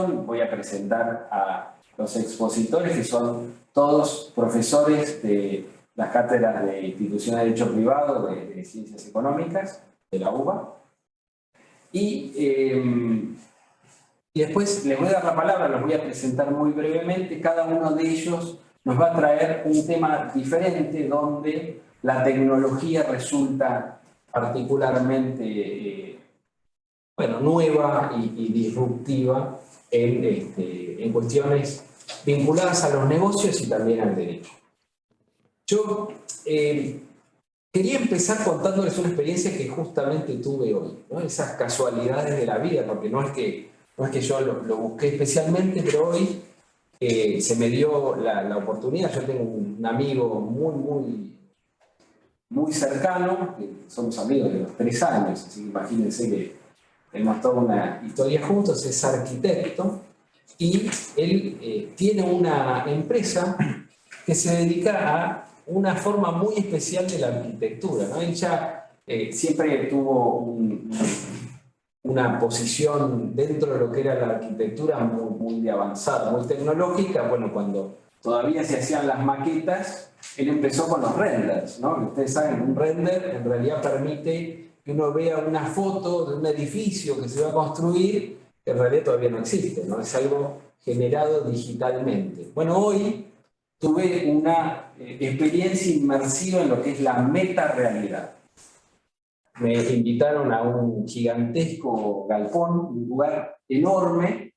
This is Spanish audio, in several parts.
voy a presentar a los expositores, que son todos profesores de las cátedras de Institución de Derecho Privado de Ciencias Económicas de la UBA. Y después les voy a dar la palabra, los voy a presentar muy brevemente. Cada uno de ellos nos va a traer un tema diferente donde la tecnología resulta particularmente nueva y disruptiva en cuestiones vinculadas a los negocios y también al derecho. Yo quería empezar contándoles una experiencia que justamente tuve hoy, ¿no? Esas casualidades de la vida, porque no es que yo lo busqué especialmente, pero hoy se me dio la oportunidad. Yo tengo un amigo muy cercano, que somos amigos de los 3 años, así que imagínense que tenemos toda una historia juntos. Es arquitecto y él tiene una empresa que se dedica a una forma muy especial de la arquitectura, ¿no? Él ya siempre tuvo una posición dentro de lo que era la arquitectura muy avanzada, muy tecnológica. Bueno, cuando todavía se hacían las maquetas, él empezó con los renders, ¿no? Ustedes saben, un render en realidad permite que uno vea una foto de un edificio que se va a construir, que en realidad todavía no existe, ¿no? Es algo generado digitalmente. Bueno, hoy tuve una experiencia inmersiva en lo que es la metarealidad. Me invitaron a un gigantesco galpón, un lugar enorme,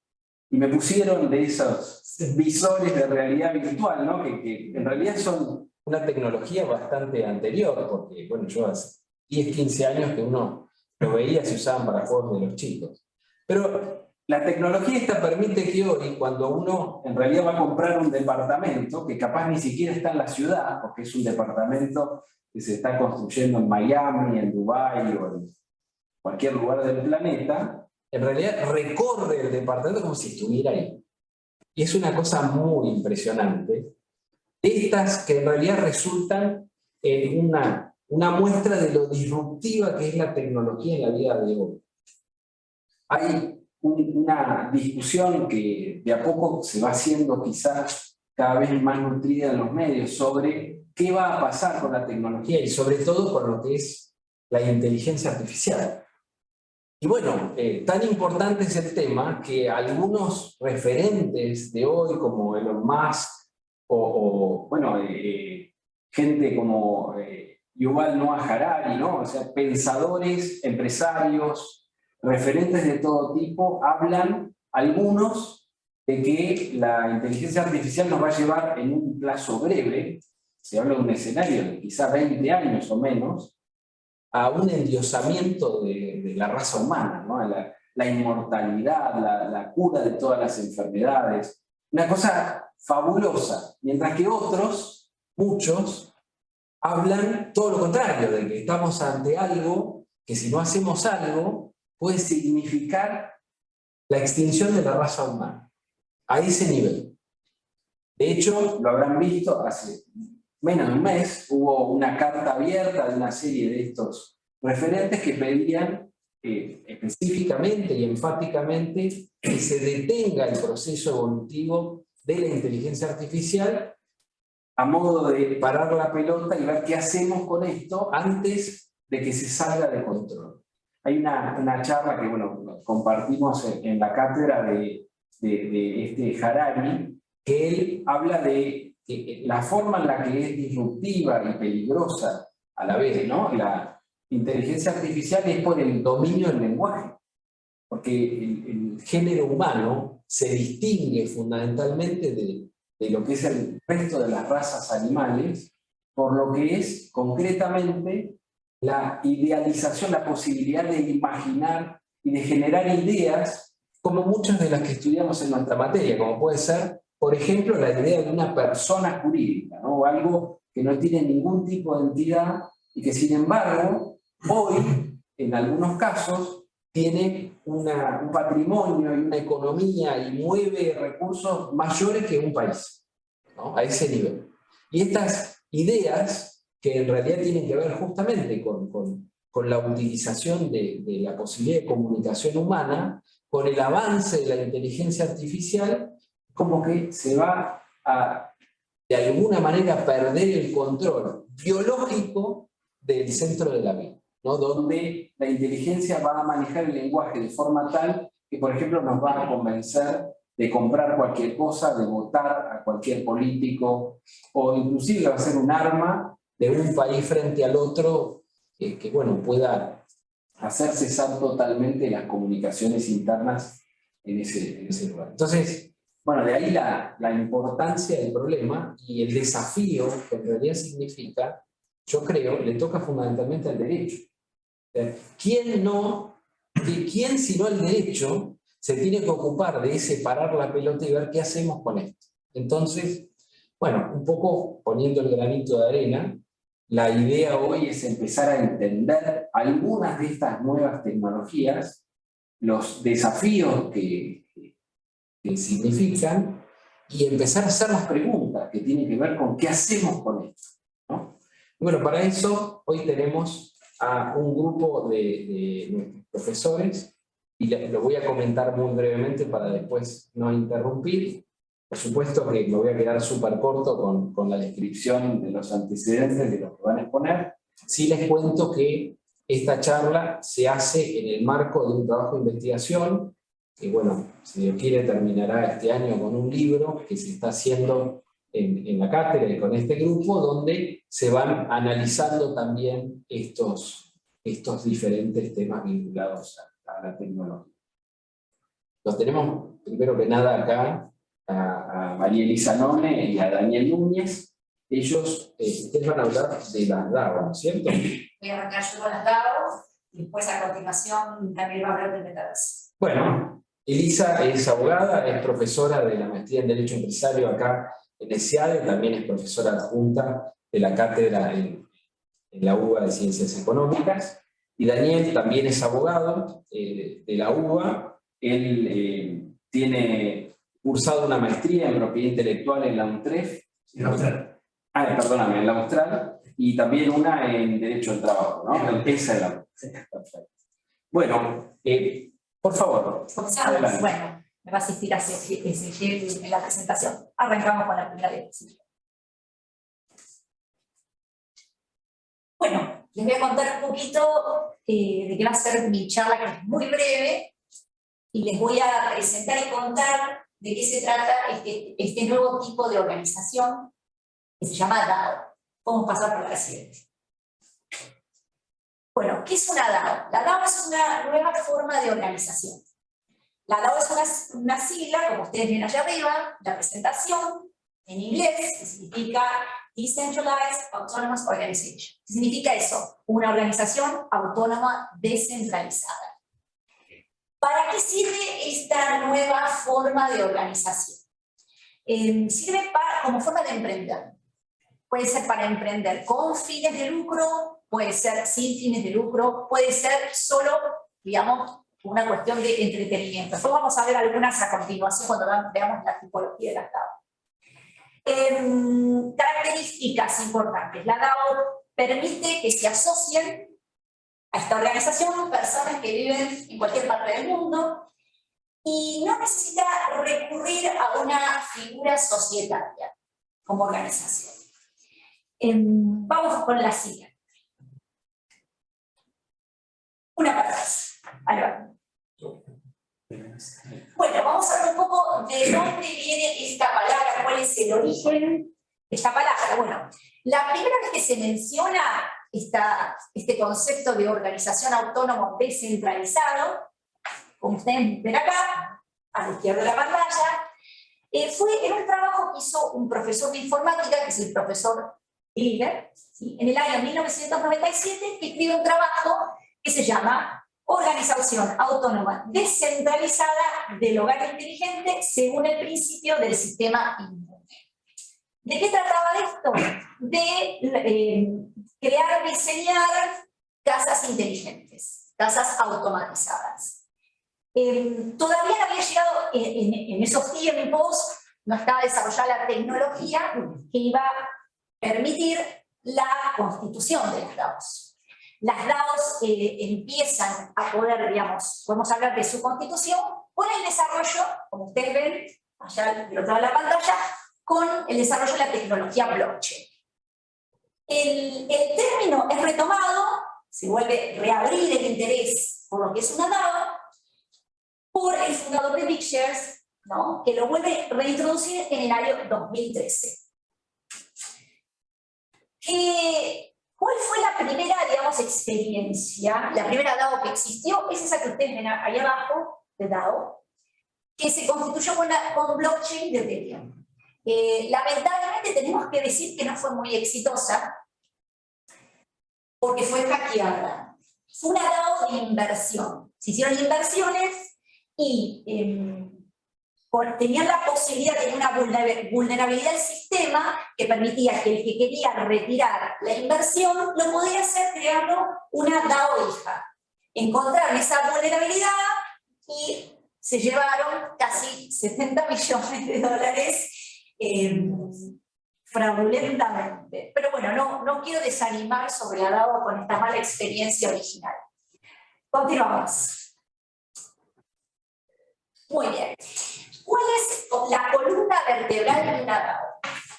y me pusieron de esos visores de realidad virtual, ¿no? que en realidad son una tecnología bastante anterior, porque bueno, yo hace 10, 15 años que uno lo veía, se usaban para juegos de los chicos. Pero la tecnología esta permite que hoy, cuando uno en realidad va a comprar un departamento, que capaz ni siquiera está en la ciudad, porque es un departamento que se está construyendo en Miami, en Dubái o en cualquier lugar del planeta, en realidad recorre el departamento como si estuviera ahí. Y es una cosa muy impresionante. Estas que en realidad resultan en una muestra de lo disruptiva que es la tecnología en la vida de hoy. Hay una discusión que de a poco se va haciendo quizás cada vez más nutrida en los medios sobre qué va a pasar con la tecnología y sobre todo con lo que es la inteligencia artificial. Y bueno, tan importante es el tema que algunos referentes de hoy, como Elon Musk, gente como Yuval Noah Harari, ¿no? O sea, pensadores, empresarios, referentes de todo tipo, hablan, algunos, de que la inteligencia artificial nos va a llevar en un plazo breve, se habla de un escenario de quizá 20 años o menos, a un endiosamiento de la raza humana, ¿no? La inmortalidad, la cura de todas las enfermedades, una cosa fabulosa, mientras que otros, muchos, hablan todo lo contrario, de que estamos ante algo que si no hacemos algo puede significar la extinción de la raza humana, a ese nivel. De hecho, lo habrán visto hace menos de un mes, hubo una carta abierta de una serie de estos referentes que pedían específicamente y enfáticamente que se detenga el proceso evolutivo de la inteligencia artificial a modo de parar la pelota y ver qué hacemos con esto antes de que se salga de control. Hay una charla que bueno, compartimos en la cátedra de este Harari, que él habla de la forma en la que es disruptiva y peligrosa a la vez, ¿no? La inteligencia artificial es por el dominio del lenguaje, porque el género humano se distingue fundamentalmente de lo que es el resto de las razas animales, por lo que es concretamente la idealización, la posibilidad de imaginar y de generar ideas, como muchas de las que estudiamos en nuestra materia, como puede ser, por ejemplo, la idea de una persona jurídica, ¿no? Algo que no tiene ningún tipo de entidad y que, sin embargo, hoy, en algunos casos, tiene un patrimonio y una economía y mueve recursos mayores que un país, ¿no? A ese nivel. Y estas ideas, que en realidad tienen que ver justamente con la utilización de la posibilidad de comunicación humana, con el avance de la inteligencia artificial, como que se va a, de alguna manera, perder el control biológico del centro de la vida, ¿no? Donde la inteligencia va a manejar el lenguaje de forma tal que, por ejemplo, nos va a convencer de comprar cualquier cosa, de votar a cualquier político, o inclusive va a ser un arma de un país frente al otro que bueno, pueda hacer cesar totalmente las comunicaciones internas en ese lugar. Entonces, bueno, de ahí la importancia del problema y el desafío que en realidad significa, yo creo, le toca fundamentalmente al derecho. ¿Quién sino el derecho se tiene que ocupar de separar la pelota y ver qué hacemos con esto? Entonces, bueno, un poco poniendo el granito de arena, la idea hoy es empezar a entender algunas de estas nuevas tecnologías, los desafíos que significan, y empezar a hacer las preguntas que tienen que ver con qué hacemos con esto, ¿no? Bueno, para eso hoy tenemos a un grupo de profesores, y lo voy a comentar muy brevemente para después no interrumpir. Por supuesto que me voy a quedar súper corto con la descripción de los antecedentes de lo que van a exponer. Sí les cuento que esta charla se hace en el marco de un trabajo de investigación que, bueno, si Dios quiere terminará este año con un libro que se está haciendo en la cátedra y con este grupo, donde se van analizando también estos diferentes temas vinculados a la tecnología. Los tenemos, primero que nada, acá a María Elisa None y a Daniel Núñez. Ellos, ustedes van a hablar de las DAO, ¿no es cierto? Voy a arrancar yo con las DAO y después a continuación también va a hablar de Metaverse. Bueno, Elisa es abogada, es profesora de la maestría en Derecho Empresario acá en el SEADE, también es profesora adjunta de la cátedra en la UBA de Ciencias Económicas. Y Daniel también es abogado de la UBA. Él tiene cursado una maestría en propiedad intelectual en la UNTREF. En la Austral. Perdóname, en la Austral. Y también una en Derecho del Trabajo, ¿no? Esa es la... Perfecto. Bueno, por favor. Comenzamos. Bueno, me va a asistir a Ezequiel en la presentación. Arrancamos con la primera diapositiva. Bueno, les voy a contar un poquito de qué va a ser mi charla, que es muy breve, y les voy a presentar y contar de qué se trata este nuevo tipo de organización que se llama DAO. Vamos a pasar por la siguiente. Bueno, ¿qué es una DAO? La DAO es una nueva forma de organización. La DAO es una sigla, como ustedes ven allá arriba, la presentación, en inglés, que significa Decentralized Autonomous Organization. ¿Qué significa eso? Una organización autónoma descentralizada. ¿Para qué sirve esta nueva forma de organización? Sirve como forma de emprender. Puede ser para emprender con fines de lucro, puede ser sin fines de lucro, puede ser solo, digamos, una cuestión de entretenimiento. Después vamos a ver algunas a continuación cuando veamos la tipología de las DAO. Características importantes. La DAO permite que se asocien a esta organización personas que viven en cualquier parte del mundo y no necesita recurrir a una figura societaria como organización. Vamos con la siguiente. Una para atrás. Ahí va. Bueno, vamos a ver un poco de dónde viene esta palabra, cuál es el origen de esta palabra. Bueno, la primera vez que se menciona este concepto de organización autónoma descentralizado, como ustedes ven acá, a la izquierda de la pantalla, fue en un trabajo que hizo un profesor de informática, que es el profesor Grieger, ¿sí? En el año 1997, que escribe un trabajo que se llama Organización Autónoma Descentralizada del Hogar Inteligente según el principio del sistema inmune. ¿De qué trataba esto? De crear, diseñar casas inteligentes, casas automatizadas. Todavía no había llegado en esos tiempos, no estaba desarrollada la tecnología que iba a permitir la constitución de las DAOs. Las DAOs empiezan a poder, digamos, podemos hablar de su constitución con el desarrollo, como ustedes ven, allá del otro lado de la pantalla, con el desarrollo de la tecnología blockchain. El término es retomado, se vuelve a reabrir el interés por lo que es una DAO, por el fundador de BitShares, ¿no? Que lo vuelve a reintroducir en el año 2013. ¿Cuál fue la primera, digamos, experiencia? La primera DAO que existió es esa que ustedes ven ahí abajo, de DAO, que se constituyó con blockchain de Ethereum. Lamentablemente tenemos que decir que no fue muy exitosa, porque fue hackeada. Fue una DAO de inversión. Se hicieron inversiones y tenían la posibilidad de tener una vulnerabilidad del sistema que permitía que el que quería retirar la inversión lo podía hacer creando una DAO hija. Encontraron esa vulnerabilidad y se llevaron casi 70 millones de dólares fraudulentamente. Pero bueno, no quiero desanimar sobre la DAO con esta mala experiencia original. Continuamos. Muy bien. ¿Cuál es la columna vertebral de una DAO?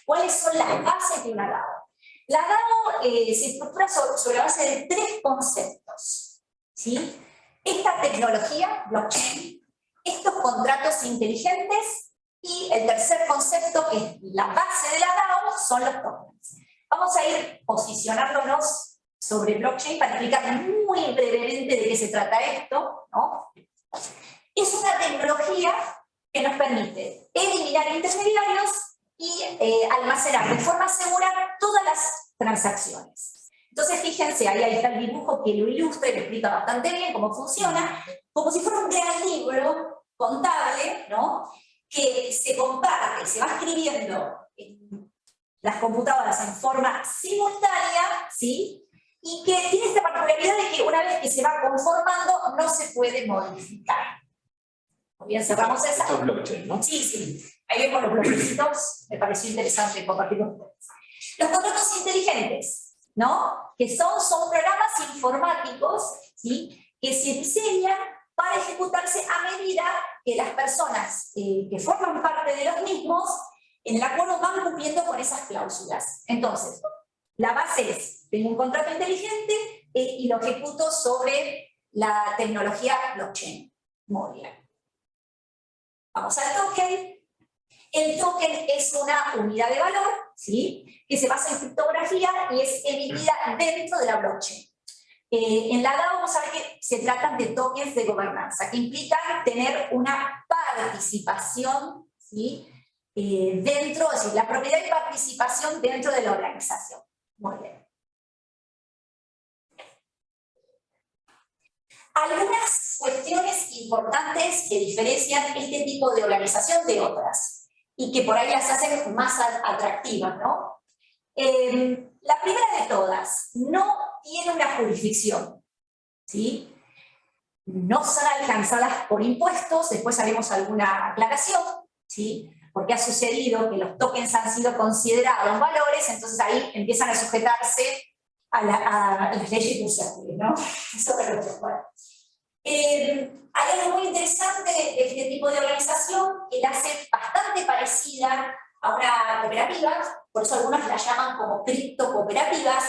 ¿Cuáles son las bases de una DAO? La DAO se estructura sobre la base de 3 conceptos, ¿sí? Esta tecnología, blockchain, estos contratos inteligentes y el tercer concepto, que es la base de la DAO, son los tokens. Vamos a ir posicionándonos sobre blockchain para explicar muy brevemente de qué se trata esto, ¿no? Es una tecnología que nos permite eliminar intermediarios y almacenar de forma segura todas las transacciones. Entonces, fíjense, ahí está el dibujo que lo ilustra y lo explica bastante bien cómo funciona, como si fuera un gran libro contable, ¿no? Que se comparte, se va escribiendo en las computadoras en forma simultánea, ¿sí? Y que tiene esta particularidad de que una vez que se va conformando no se puede modificar. Bien, cerramos esa. Esto es blockchain, ¿no? Sí, sí. Ahí vemos los bloquecitos, me pareció interesante compartir con ustedes. Los contratos inteligentes, ¿no? Que son programas informáticos, ¿sí? Que se diseñan para ejecutarse a medida que las personas que forman parte de los mismos en el acuerdo van cumpliendo con esas cláusulas. Entonces, la base es, tengo un contrato inteligente y lo ejecuto sobre la tecnología blockchain. Muy bien. Vamos al token. El token es una unidad de valor, ¿sí? Que se basa en criptografía y es emitida dentro de la blockchain. En la DAO vamos a ver que se tratan de tokens de gobernanza, que implican tener una participación, ¿sí? Dentro, es decir, la propiedad y participación dentro de la organización. Muy bien. Algunas cuestiones importantes que diferencian este tipo de organización de otras y que por ahí las hacen más atractivas, ¿no? La primera de todas, no tiene una jurisdicción, ¿sí? No son alcanzadas por impuestos, después haremos alguna aclaración, ¿sí? Porque ha sucedido que los tokens han sido considerados valores, entonces ahí empiezan a sujetarse a las leyes bursátiles, ¿no? Eso es lo que bueno. Hay algo muy interesante de este tipo de organización que la hace bastante parecida a una cooperativa, por eso algunos la llaman como criptocooperativas,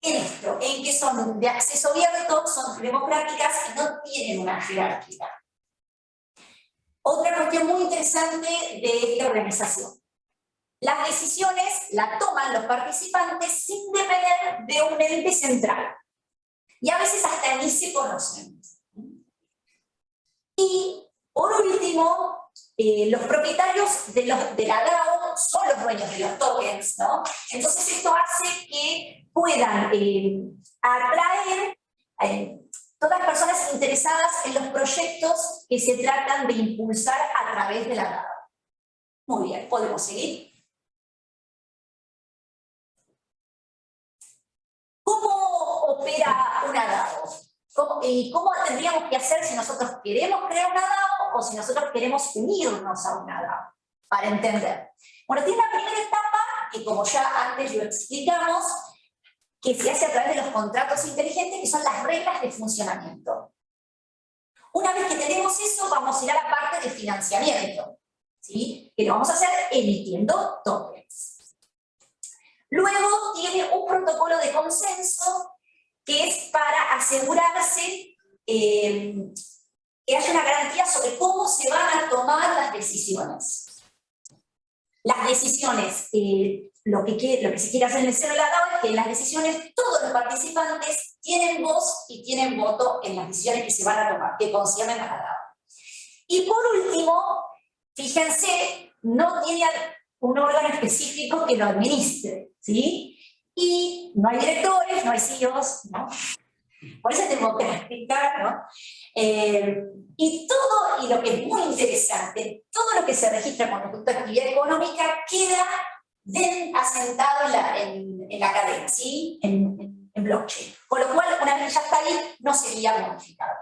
en esto, en que son de acceso abierto, son democráticas y no tienen una jerarquía. Otra cuestión muy interesante de esta organización. Las decisiones las toman los participantes sin depender de un ente central. Y a veces hasta ni se conocen. Y por último, los propietarios de la DAO son los dueños de los tokens, ¿no? Entonces esto hace que puedan atraer todas las personas interesadas en los proyectos que se tratan de impulsar a través de la DAO. Muy bien, podemos seguir. ¿Cómo opera una DAO? ¿Cómo tendríamos que hacer si nosotros queremos crear una DAO o si nosotros queremos unirnos a una DAO? Para entender. Bueno, tiene una primera etapa que, como ya antes lo explicamos, que se hace a través de los contratos inteligentes, que son las reglas de funcionamiento. Una vez que tenemos eso, vamos a ir a la parte de financiamiento, ¿sí? Que lo vamos a hacer emitiendo tokens. Luego tiene un protocolo de consenso que es para asegurarse que haya una garantía sobre cómo se van a tomar las decisiones. Las decisiones, lo que se quiere hacer en el Cero de la DAO es que en las decisiones todos los participantes tienen voz y tienen voto en las decisiones que se van a tomar, que conciernen a la DAO. Y por último, fíjense, no tiene un órgano específico que lo administre, ¿sí? Y no hay directores, no hay CEOs, ¿no? Por eso tengo que explicar, ¿no? Y todo, y lo que es muy interesante, todo lo que se registra con respecto a actividad económica queda bien asentado en la cadena, ¿sí? En blockchain. Con lo cual, una vez que ya está ahí, no sería modificado.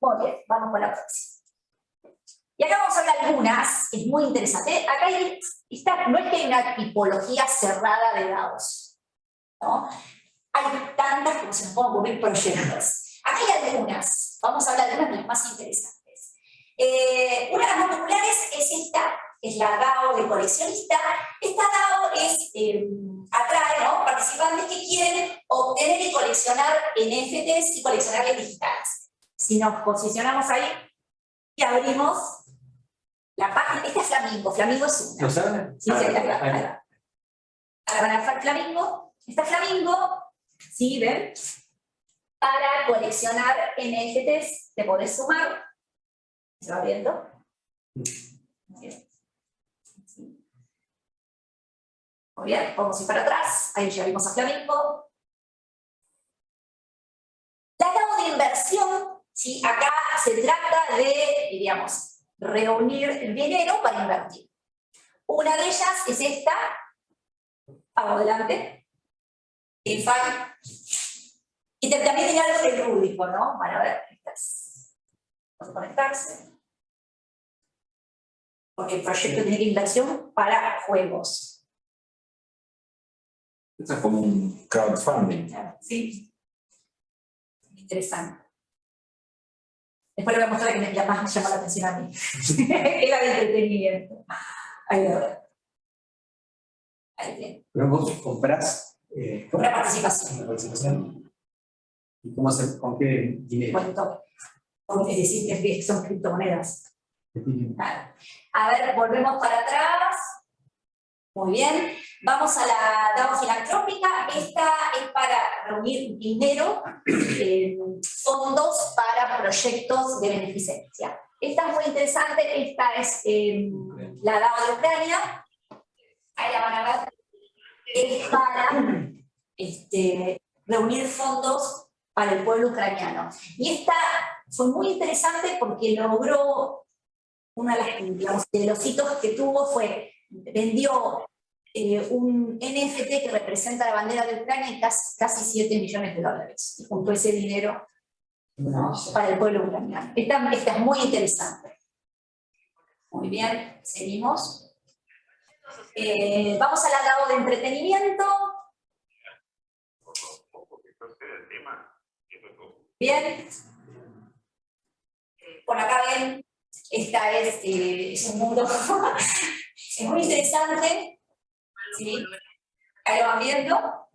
Muy bien, vamos con la próxima. Y acá vamos a ver algunas, que es muy interesante. Acá no es que hay una tipología cerrada de DAOs, ¿no? Hay tantas como se nos pueden ocurrir proyectos. Acá hay algunas, vamos a hablar de algunas de las más interesantes. Una de las más populares es esta, que es la DAO de coleccionista. Esta DAO atrae, ¿no?, participantes que quieren obtener y coleccionar NFTs y coleccionables digitales. Si nos posicionamos ahí y abrimos la página, esta es Flamingo, Flamingo es una. ¿Lo saben? Sí, sí, ahí va. Ahora van a Flamingo, está Flamingo, ¿sí? ¿Ven? Para coleccionar NFTs te podés sumar. ¿Se va viendo? Muy bien, vamos a ir para atrás. Ahí ya vimos a Flamingo. La DAO de inversión, ¿sí? Acá se trata de, digamos, reunir el dinero para invertir. Una de ellas es esta. Vamos adelante. DeFi. Y también tiene algo de lúdico, ¿no? Van a ver, vamos a conectarse. Porque el proyecto tiene inversión para juegos. Esto es como un crowdfunding. Sí. Interesante. Después le voy a mostrar que la más me llama la atención a mí. Es la de entretenimiento. Ahí lo veo. Ahí tiene. Pero vos comprás Una participación. una participación. ¿Y con qué dinero? Es decir, que son criptomonedas. Claro. A ver, volvemos para atrás. Muy bien. Vamos a la DAO filantrópica. Esta es para reunir dinero, fondos para proyectos de beneficencia. Esta es muy interesante. Esta es la DAO de Ucrania. Ahí la van a ver. Es para reunir fondos para el pueblo ucraniano. Y esta fue muy interesante porque logró, uno de los hitos que tuvo fue, vendió un NFT que representa la bandera de Ucrania en casi 7 millones de dólares. Y juntó ese dinero, ¿no?, para el pueblo ucraniano. Esta es muy interesante. Muy bien, seguimos. Vamos a la DAO de entretenimiento. Bien. Por acá ven, esta es un mundo, es muy interesante. ¿Sí? Ahí lo van viendo.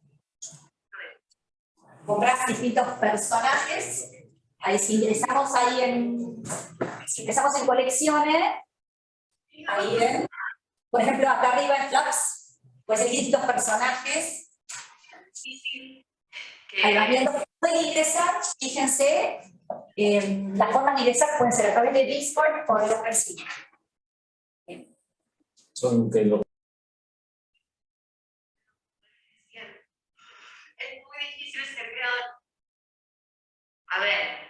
Compras distintos personajes. Ahí si ingresamos si empezamos en colecciones, ahí ven. Por ejemplo, acá arriba en Flux, pues hay distintos personajes. Ahí van viendo. Pueden ingresar, fíjense, las formas de ingresar pueden ser a través de Discord o de OpenSea. Son que los es muy difícil ser creador. A ver,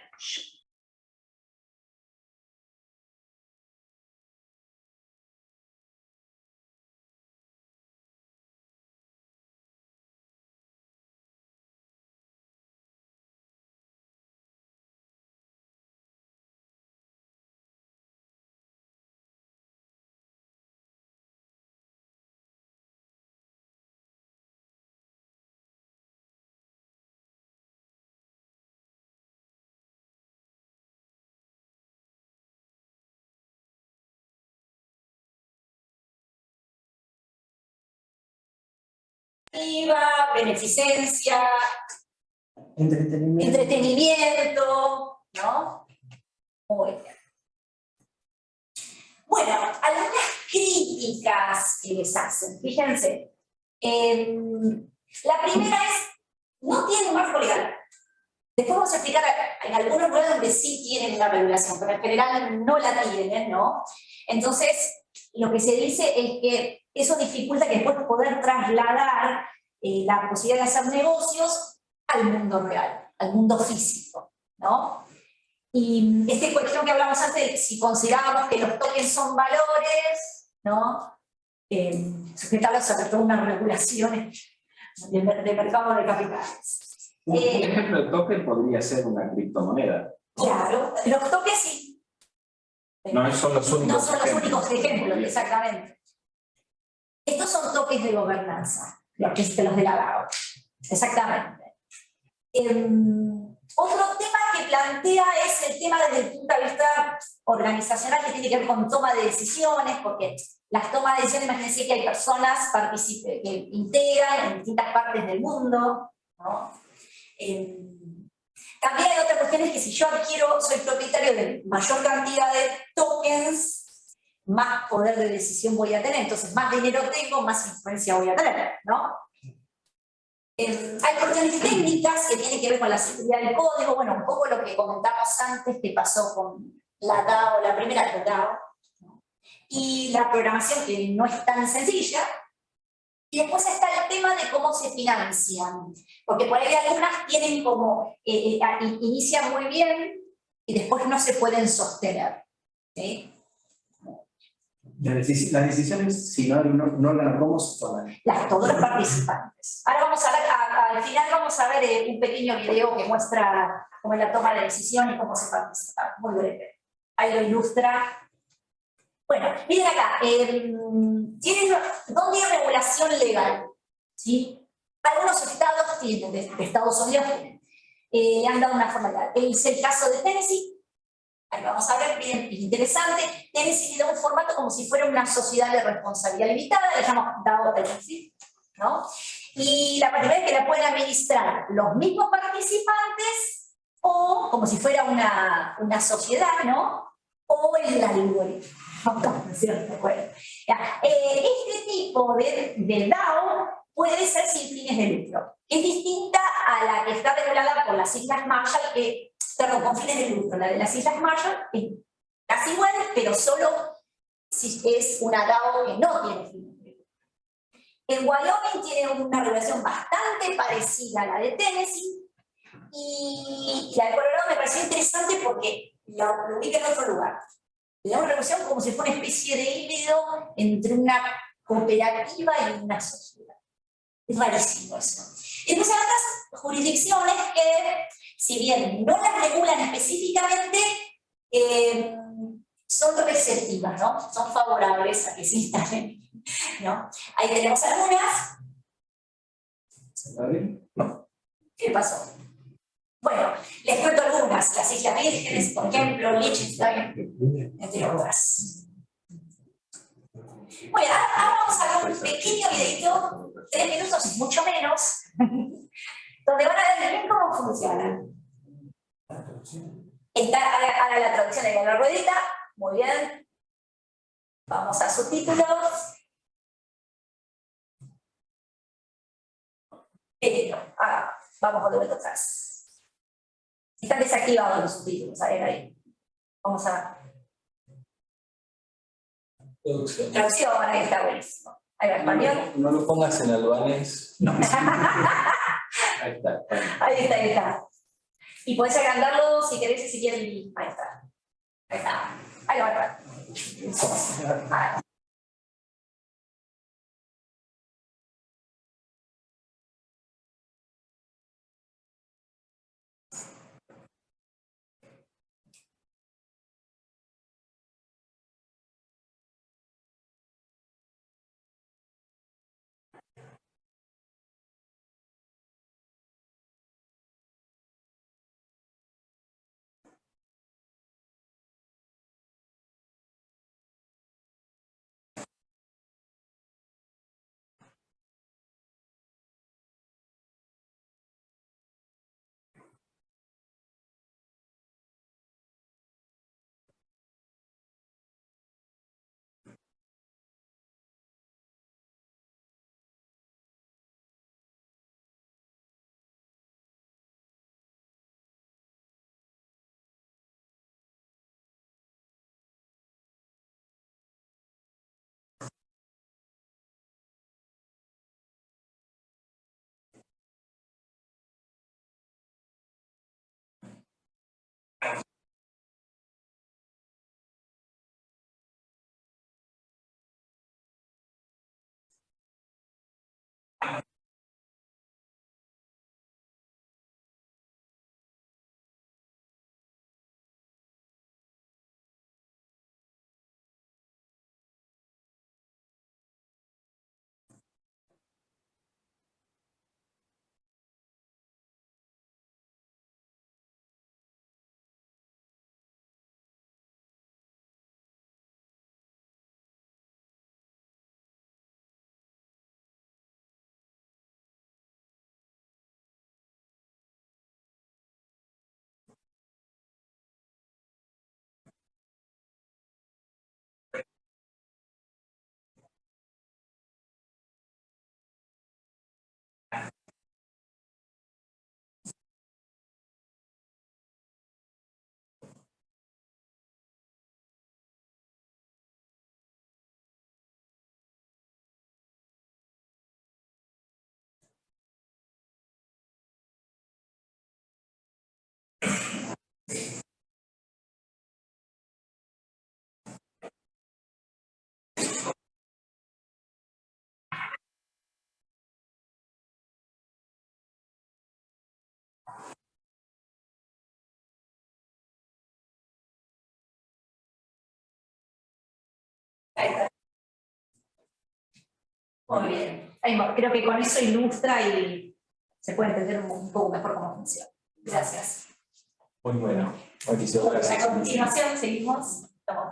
cooperativa, beneficencia, entretenimiento, ¿no? Muy bien. Bueno, algunas críticas que les hacen, fíjense. La primera es, no tiene un marco legal. Después vamos a explicar en algunos lugares donde sí tienen una regulación, pero en general no la tienen, ¿no? Entonces, lo que se dice es que eso dificulta que después poder trasladar la posibilidad de hacer negocios al mundo real, al mundo físico, ¿no? Y esta cuestión que hablamos antes, si considerábamos que los tokens son valores, ¿no? Sujetables sobre todo unas regulaciones de mercado de capitales. Un ejemplo de token podría ser una criptomoneda. Claro, los tokens sí. No son los únicos. No son los ejemplos. únicos ejemplos, exactamente. Estos son toques de gobernanza, los de la DAO. Exactamente. Otro tema que plantea es el tema desde el punto de vista organizacional que tiene que ver con toma de decisiones, porque las tomas de decisiones, imagínense que hay personas que integran en distintas partes del mundo, ¿no? También hay otra cuestión, es que si yo soy propietario de mayor cantidad de tokens, más poder de decisión voy a tener, entonces más dinero tengo, más influencia voy a tener, ¿no? Hay cuestiones técnicas que tienen que ver con la seguridad del código, bueno, un poco lo que comentamos antes que pasó con la DAO, la primera DAO, ¿no? Y la programación que no es tan sencilla. Y después está el tema de cómo se financian, porque por ahí algunas tienen como, inician muy bien y después no se pueden sostener, ¿sí? Las decisiones, si no las ¿cómo se toman? Todos los participantes. Ahora vamos a ver, al final vamos a ver un pequeño video que muestra cómo es la toma de decisiones y cómo se participa, muy breve. Ahí lo ilustra. Bueno, miren acá, ¿dónde hay regulación legal? ¿Sí? Algunos estados tienen, de Estados Unidos tienen, han dado una forma legal. Es el caso de Tennessee, ahí vamos a ver, bien interesante. Tennessee tiene un formato como si fuera una sociedad de responsabilidad limitada, le llamamos DAO Tennessee, ¿no? Y la particularidad es que la pueden administrar los mismos participantes o como si fuera una sociedad, ¿no? O el algoritmo. ¿No es cierto? Bueno, este tipo de DAO puede ser sin fines de lucro. Es distinta a la que está regulada por las Islas Marshall, con fines de lucro. La de las Islas Marshall es casi igual, pero solo si es una DAO que no tiene fines de lucro. En Wyoming tiene una regulación bastante parecida a la de Tennessee, y la de Colorado me pareció interesante porque lo ubica en otro lugar. Le da una regulación como si fuera una especie de híbrido entre una cooperativa y una sociedad. Es rarísimo eso. Y después hay otras jurisdicciones que, si bien no las regulan específicamente, son receptivas, ¿no? Son favorables a que se instalen, ¿no? Ahí tenemos algunas. ¿Qué pasó? Bueno, les cuento algunas. Las Islas Vírgenes, por ejemplo, Liechtenstein, entre otras. Bueno, ahora vamos a ver un pequeño videito, 3 minutos, mucho menos, donde van a ver bien cómo funciona. Haga la traducción de la ruedita. Muy bien. Vamos a subtítulos. Vamos de vuelta atrás. Están desactivados los subtítulos. A ver ahí. Vamos a... Traducción, ahí está buenísimo. Ahí va, español. No lo pongas en albanés. No. Ahí está. Ahí está, ahí está. Y podés agrandarlo si querés, si quieres. Ahí está. Ahí está. Ahí va, ahí va. Ahí está. Muy bien. Creo que con eso ilustra y se puede entender un poco mejor cómo funciona. Gracias. Muy bueno. Mauricio, A gracias. continuación seguimos.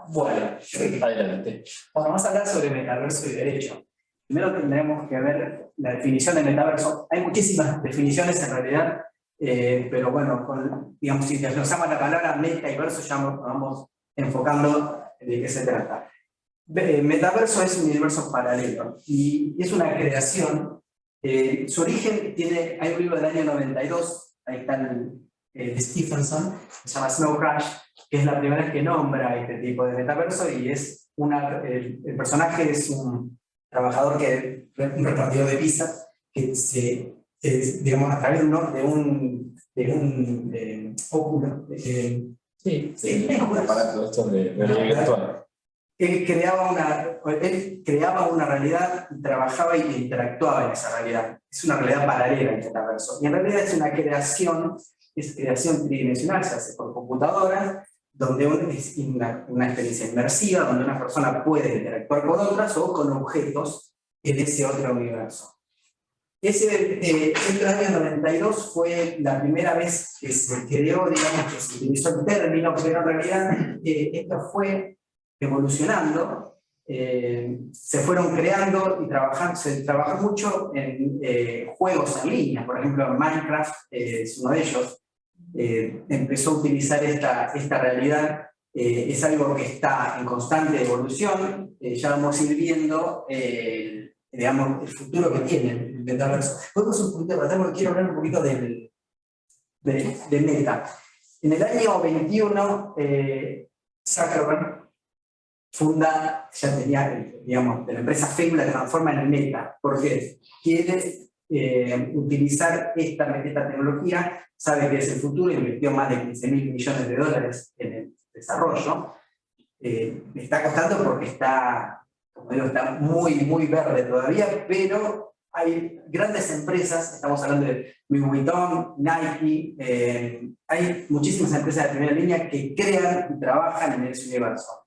Bueno, Adelante. bueno, vamos a hablar sobre metaverso y derecho. Primero tendremos que ver la definición de metaverso. Hay muchísimas definiciones en realidad, pero bueno, digamos, si desglosamos la palabra meta y verso, ya vamos enfocando de qué se trata. Metaverso es un universo paralelo y es una creación. Su origen hay un libro del año 92, ahí está de Stephenson, se llama Snow Crash, que es la primera vez que nombra este tipo de metaverso, y es el personaje es un trabajador, un repartidor de pizza, que digamos, a través de un óculo, Aparato esto de realidad virtual. él creaba una realidad y trabajaba y interactuaba en esa realidad. Es una realidad paralela el metaverso. Y en realidad es una creación, es creación tridimensional, se hace por computadora, donde es una experiencia inmersiva, donde una persona puede interactuar con otras o con objetos en ese otro universo. Entre el año 92 fue la primera vez que se creó, digamos, que se utilizó el término, pero en realidad esto fue evolucionando, se fueron creando y se trabajó mucho en juegos en línea. Por ejemplo, Minecraft es uno de ellos. Empezó a utilizar esta realidad, es algo que está en constante evolución. Ya vamos a ir viendo digamos, el futuro que tiene el metaverso. Podemos un poquito tratar, porque quiero hablar un poquito de Meta. En el año 21, Zuckerberg funda, ya tenía, digamos, de la empresa Facebook, la transforma en Meta, porque quiere utilizar esta tecnología, sabe que es el futuro, invirtió más de $15.000 millones en el desarrollo. Le está costando porque está, como digo, está muy, muy verde todavía, pero hay grandes empresas, estamos hablando de Louis Vuitton, Nike, hay muchísimas empresas de primera línea que crean y trabajan en ese universo.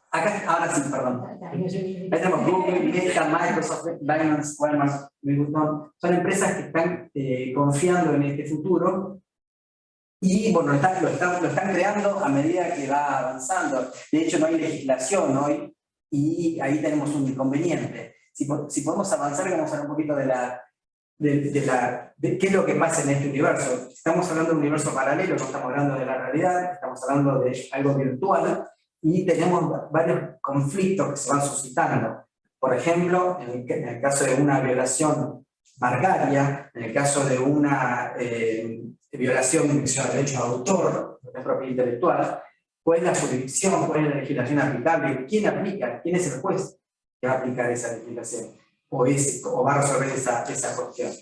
Acá, ahora sí, perdón. Ahí tenemos Google, Meta, Microsoft, Binance, Walmart, Louis Vuitton. Son empresas que están confiando en este futuro y bueno, lo están creando a medida que va avanzando. De hecho, no hay legislación hoy y ahí tenemos un inconveniente. Si podemos avanzar, vamos a hablar un poquito de qué es lo que pasa en este universo. Estamos hablando de un universo paralelo, no estamos hablando de la realidad, estamos hablando de algo virtual. Y tenemos varios conflictos que se van suscitando. Por ejemplo, en el caso de una violación marcaria, en el caso de una violación de derecho de autor, de propiedad intelectual, ¿cuál es la jurisdicción, cuál es la legislación aplicable? ¿Quién aplica? ¿Quién es el juez que va a aplicar esa legislación? ¿O va a resolver esa cuestión?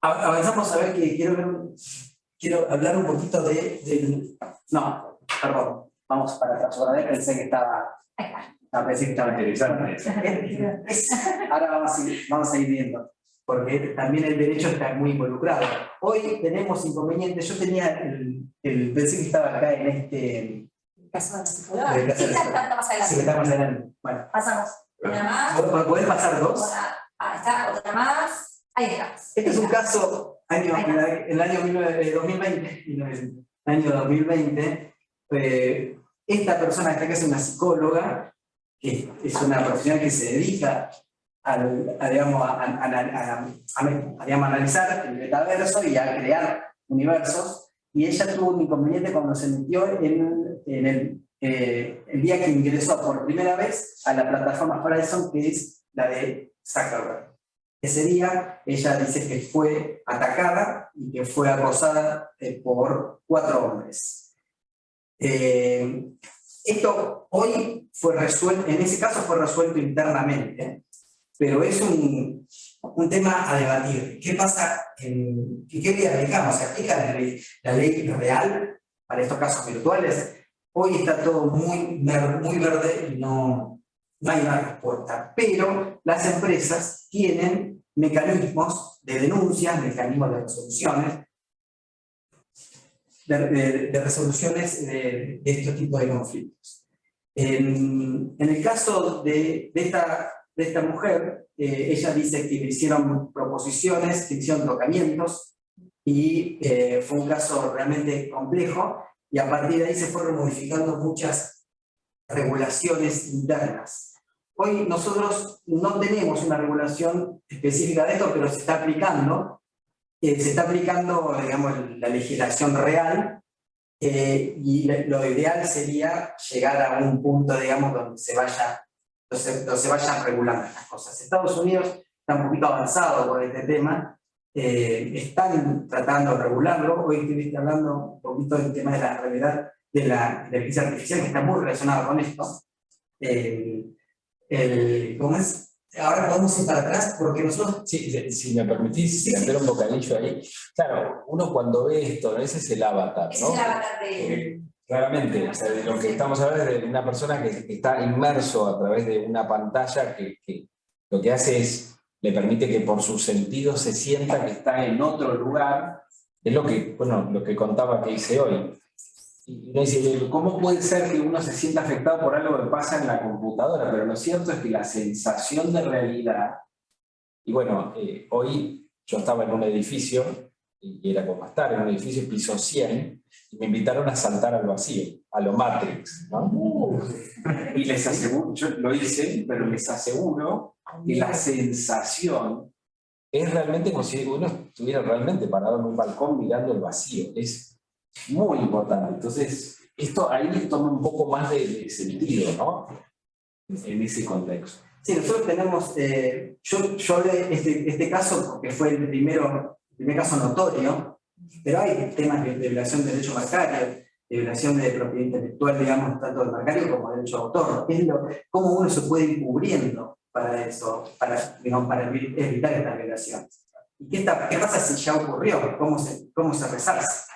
Avanzamos a ver que quiero hablar un poquito no, perdón, vamos para atrás. Otra vez pensé que estaba interesante. Ahora vamos a ir viendo, porque también el derecho está muy involucrado. Hoy tenemos inconvenientes. Yo tenía pensé que estaba acá en este caso de la psicóloga. Sí, está más adelante. Sí, está más adelante. Bueno. Pasamos. Una más. ¿Podés pasar dos? Ahí está, otra más. Ahí está. Este es un caso en el año 2020, esta persona que está acá es una psicóloga, que es una profesional que se dedica a analizar el metaverso y a crear universos, y ella tuvo un inconveniente cuando se metió el día que ingresó por primera vez a la plataforma Horizon, que es la de Zuckerberg. Ese día ella dice que fue atacada y que fue acosada por 4 hombres. Esto hoy fue resuelto, en ese caso fue resuelto internamente, pero es un tema a debatir. ¿Qué pasa? ¿Qué ley aplicamos? ¿Se aplica la ley real para estos casos virtuales? Hoy está todo muy verde y no hay una respuesta, pero las empresas tienen mecanismos de denuncias, mecanismos de resoluciones. de resoluciones de estos tipos de conflictos. En el caso de esta mujer, ella dice que le hicieron proposiciones, que hicieron tocamientos, y fue un caso realmente complejo, y a partir de ahí se fueron modificando muchas regulaciones internas. Hoy nosotros no tenemos una regulación específica de esto, pero se está aplicando, digamos, la legislación real, y lo ideal sería llegar a un punto, digamos, donde se vayan regulando las cosas. Estados Unidos está un poquito avanzado con este tema, están tratando de regularlo. Hoy estuviste hablando un poquito del tema de la realidad de la inteligencia artificial, que está muy relacionado con esto. ¿Cómo es? Ahora podemos ir para atrás porque nosotros... Sí, si me permitís meter un bocadillo ahí. Claro, uno cuando ve esto, ese es el avatar, ¿no? Es el avatar de... Porque claramente, o sea, de lo que estamos hablando es de una persona que está inmerso a través de una pantalla que lo que hace es, le permite que por sus sentidos se sienta que está en otro lugar. Es lo que, bueno, lo que contaba que hice hoy. Y uno dice, ¿cómo puede ser que uno se sienta afectado por algo que pasa en la computadora? Pero lo cierto es que la sensación de realidad, y bueno, hoy yo estaba en un edificio, y era como estar en un edificio piso 100, y me invitaron a saltar al vacío, a lo Matrix, ¿no? Y les aseguro, yo lo hice, pero les aseguro que la sensación es realmente como si uno estuviera realmente parado en un balcón mirando el vacío. Es muy importante. Entonces, esto ahí toma un poco más de sentido, ¿no? En ese contexto. Sí, nosotros tenemos, yo hablé este caso porque fue el primer caso notorio, pero hay temas de violación de derecho marcario, de violación de propiedad intelectual, digamos, tanto del marcario como del derecho de autor. ¿Cómo uno se puede ir cubriendo para eso, para evitar esta violación? ¿Y qué pasa si ya ocurrió? ¿Cómo se resarce?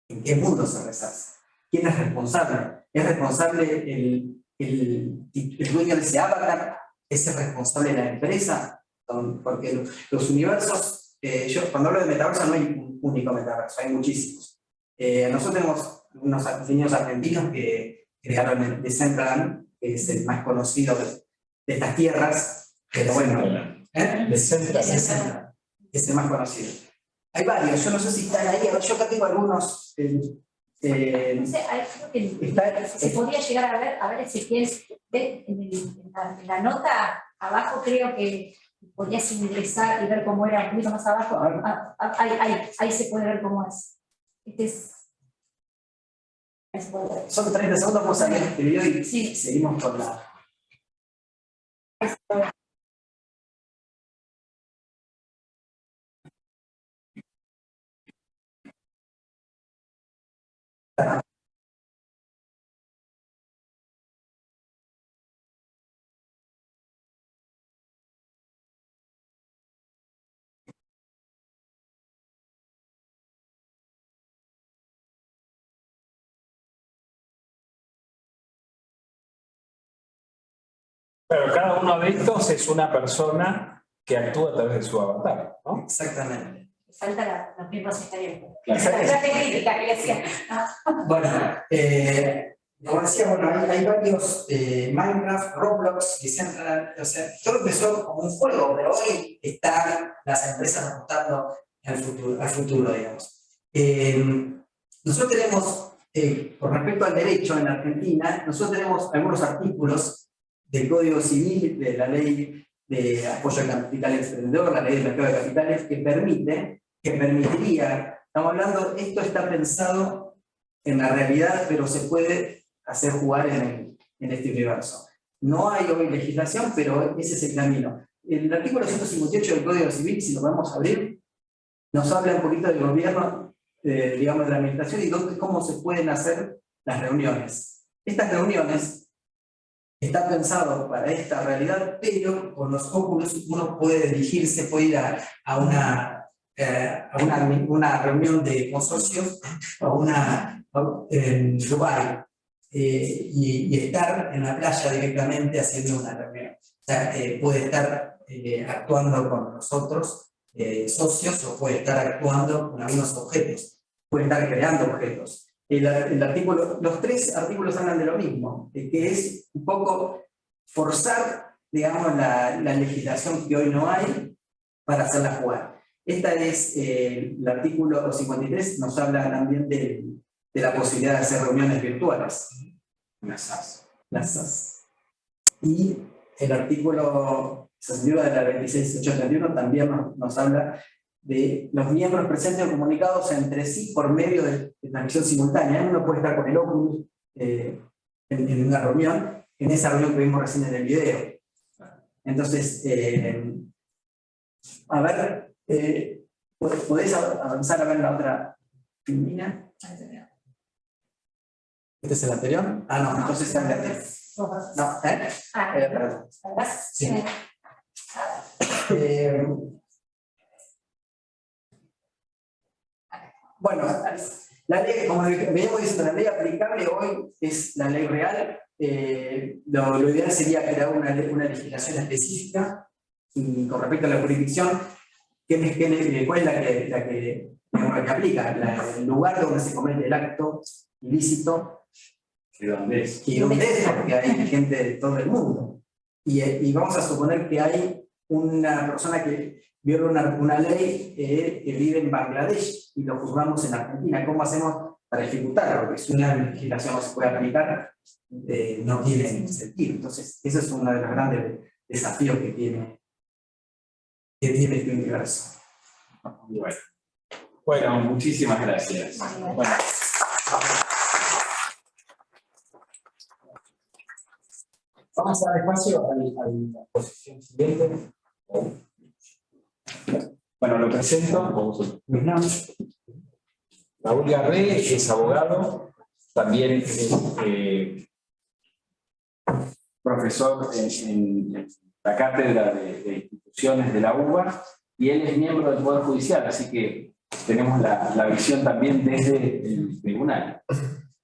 ¿En qué mundo se resarce? ¿Quién es responsable? ¿Es responsable el dueño de ese avatar? ¿Es el responsable de la empresa? Porque los universos, yo cuando hablo de metaverso no hay un único metaverso, hay muchísimos. Nosotros tenemos unos ingenieros argentinos que crearon el Decentraland, que es el más conocido de estas tierras, pero bueno, Decentraland es el más conocido. Hay varios, yo no sé si están ahí, yo acá tengo algunos. No sé, creo que se podría llegar a ver Ezequiel, en la nota abajo creo que podrías ingresar y ver cómo era un poquito más abajo. Ahí se puede ver cómo es. Ahí se puede ver. Son 30 segundos, vamos a ver este video y seguimos con la... Pero cada uno de estos es una persona que actúa a través de su avatar, ¿no? Exactamente. Falta la misma secretaria. Claro. La crítica que le hacía. Bueno, como decía, hay varios Minecraft, Roblox, Decentraland, o sea, todo empezó como un juego, pero hoy están las empresas apostando al futuro, digamos. Nosotros tenemos, con respecto al derecho en Argentina, nosotros tenemos algunos artículos del Código Civil, de la Ley de Apoyo al Capital Emprendedor, la Ley de Mercado de Capitales, que permitiría, estamos hablando, esto está pensado en la realidad, pero se puede hacer jugar en este universo. No hay hoy legislación, pero ese es el camino. El artículo 158 del Código Civil, si lo vamos a abrir, nos habla un poquito del gobierno, digamos, de la administración y cómo se pueden hacer las reuniones. Estas reuniones está pensado para esta realidad, pero con los óculos uno puede dirigirse, puede ir a una reunión de consorcios, en Dubái, y estar en la playa directamente haciendo una reunión. O sea, puede estar actuando con los otros socios o puede estar actuando con algunos objetos. puede estar creando objetos. Los 3 artículos hablan de lo mismo, de que es un poco forzar, digamos, la legislación que hoy no hay para hacerla jugar. Esta es el artículo 53, nos habla también de la posibilidad de hacer reuniones virtuales. Las SAS. Las SAS. Y el artículo 61 de la 26.831 también nos habla de los miembros presentes o comunicados entre sí por medio de transmisión simultánea. Uno puede estar con el Oculus en una reunión, en esa reunión que vimos recién en el video. Entonces, a ver, ¿podés avanzar a ver la otra filmina? ¿Este es el anterior? Ah, no, entonces es el anterior. No, perdón. Sí. Bueno, la ley, como veníamos diciendo, la ley aplicable hoy es la ley real. Lo ideal sería crear una legislación específica y con respecto a la jurisdicción, ¿cuál es la que aplica? El lugar donde se comete el acto ilícito. ¿Y dónde es? Y dónde es, porque hay gente de todo el mundo. Y vamos a suponer que hay una persona que viola una ley que vive en Bangladesh y lo juzgamos en Argentina. ¿Cómo hacemos para ejecutarlo? Porque si una legislación no se puede aplicar, no tiene sentido. Entonces, ese es uno de los grandes desafíos que tiene este universo. Bueno, muchísimas gracias. Bueno. Vamos a dar espacio a la exposición siguiente. Bueno, lo presento. Raúl Garré es abogado, también es profesor en la cátedra de instituciones de la UBA y él es miembro del Poder Judicial, así que tenemos la visión también desde el tribunal.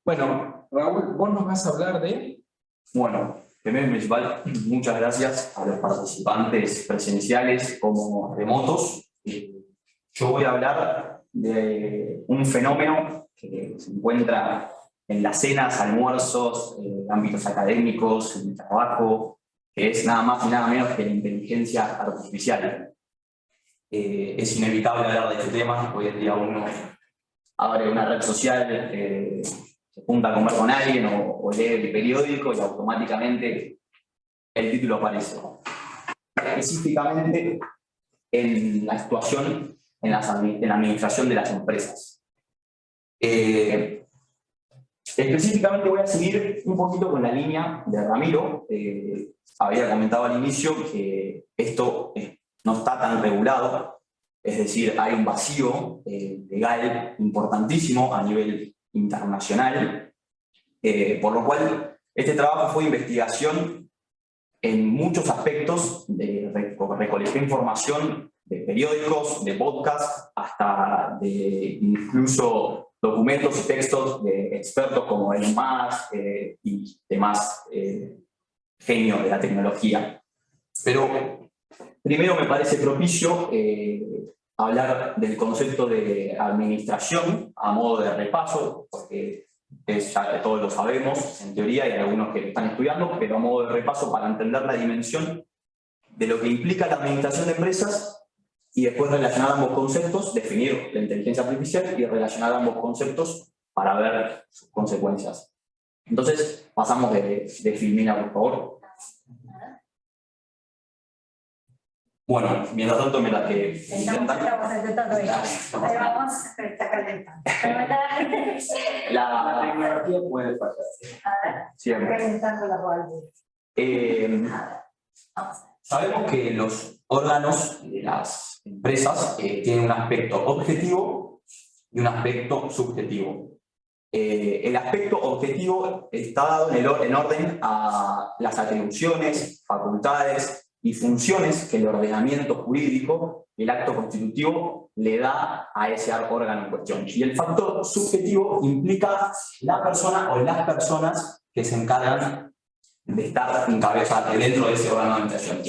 Bueno, Raúl, vos nos vas a hablar de... Bueno, primero y principal, muchas gracias a los participantes presenciales como remotos. Yo voy a hablar de un fenómeno que se encuentra en las cenas, almuerzos, ámbitos académicos, en el trabajo, que es nada más y nada menos que la inteligencia artificial. Es inevitable hablar de este tema. Hoy en día uno abre una red social, se junta a comer con alguien o lee el periódico y automáticamente el título aparece. Específicamente en la situación en la administración de las empresas. Específicamente voy a seguir un poquito con la línea de Ramiro. Había comentado al inicio que esto no está tan regulado, es decir, hay un vacío legal importantísimo a nivel internacional, por lo cual este trabajo fue investigación en muchos aspectos, recolecté información de periódicos, de podcasts, hasta de incluso documentos y textos de expertos como Elon Musk y demás genios de la tecnología. Pero primero me parece propicio hablar del concepto de administración a modo de repaso, porque ya todos lo sabemos, en teoría, y hay algunos que lo están estudiando, pero a modo de repaso para entender la dimensión de lo que implica la administración de empresas y después relacionar ambos conceptos, definir la inteligencia artificial y relacionar ambos conceptos para ver sus consecuencias. Entonces, pasamos de Filmina, por favor. Bueno, mientras tanto, mientras que Estamos intentando ir. Ahí vamos, está calentando. la tecnología puede fallar. A ver, siempre. calentando la bola. Sabemos que los órganos de las empresas tienen un aspecto objetivo y un aspecto subjetivo. El aspecto objetivo está dado en orden a las atribuciones, facultades y funciones que el ordenamiento jurídico, el acto constitutivo, le da a ese órgano en cuestión. Y el factor subjetivo implica la persona o las personas que se encargan de estar dentro de ese órgano de administración.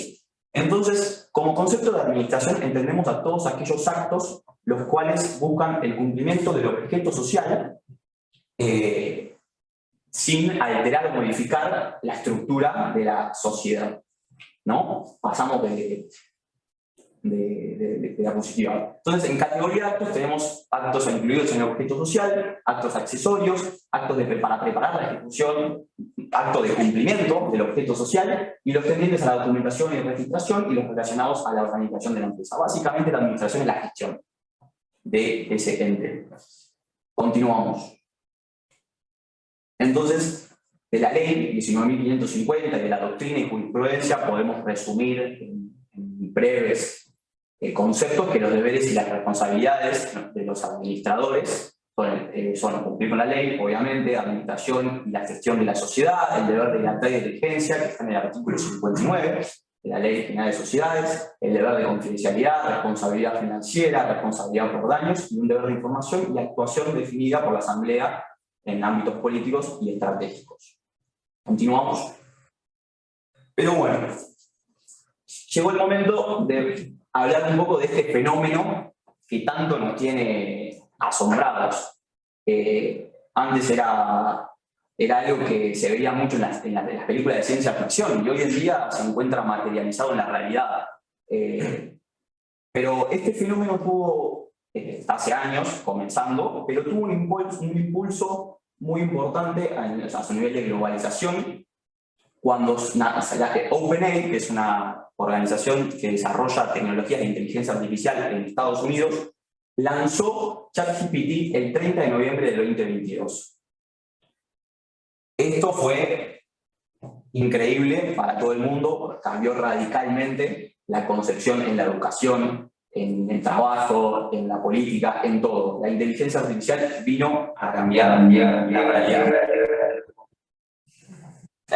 Entonces, como concepto de administración entendemos a todos aquellos actos los cuales buscan el cumplimiento del objeto social sin alterar o modificar la estructura de la sociedad, ¿no? Pasamos de diapositiva. Entonces, en categoría de actos tenemos actos incluidos en el objeto social, actos accesorios, actos para preparar la ejecución, actos de cumplimiento del objeto social, y los tendientes a la documentación y registración, y los relacionados a la organización de la empresa. Básicamente, la administración es la gestión de ese ente. Continuamos. Entonces, de la ley 19.550 y de la doctrina y jurisprudencia podemos resumir en breves conceptos que los deberes y las responsabilidades de los administradores son cumplir con la ley, obviamente, administración y la gestión de la sociedad, el deber de lealtad y diligencia, que está en el artículo 59 de la Ley General de Sociedades, el deber de confidencialidad, responsabilidad financiera, responsabilidad por daños y un deber de información y actuación definida por la Asamblea en ámbitos políticos y estratégicos. Continuamos. Pero bueno, llegó el momento de hablar un poco de este fenómeno que tanto nos tiene asombrados. Antes era algo que se veía mucho en las películas de ciencia ficción y hoy en día se encuentra materializado en la realidad. Pero este fenómeno tuvo, hace años, comenzando, pero tuvo un impulso muy importante a su nivel de globalización, cuando OpenAI, que es una organización que desarrolla tecnologías de inteligencia artificial en Estados Unidos, lanzó ChatGPT el 30 de noviembre del 2022. Esto fue increíble para todo el mundo, cambió radicalmente la concepción en la educación, en el trabajo, en la política, en todo. La inteligencia artificial vino a cambiar la realidad.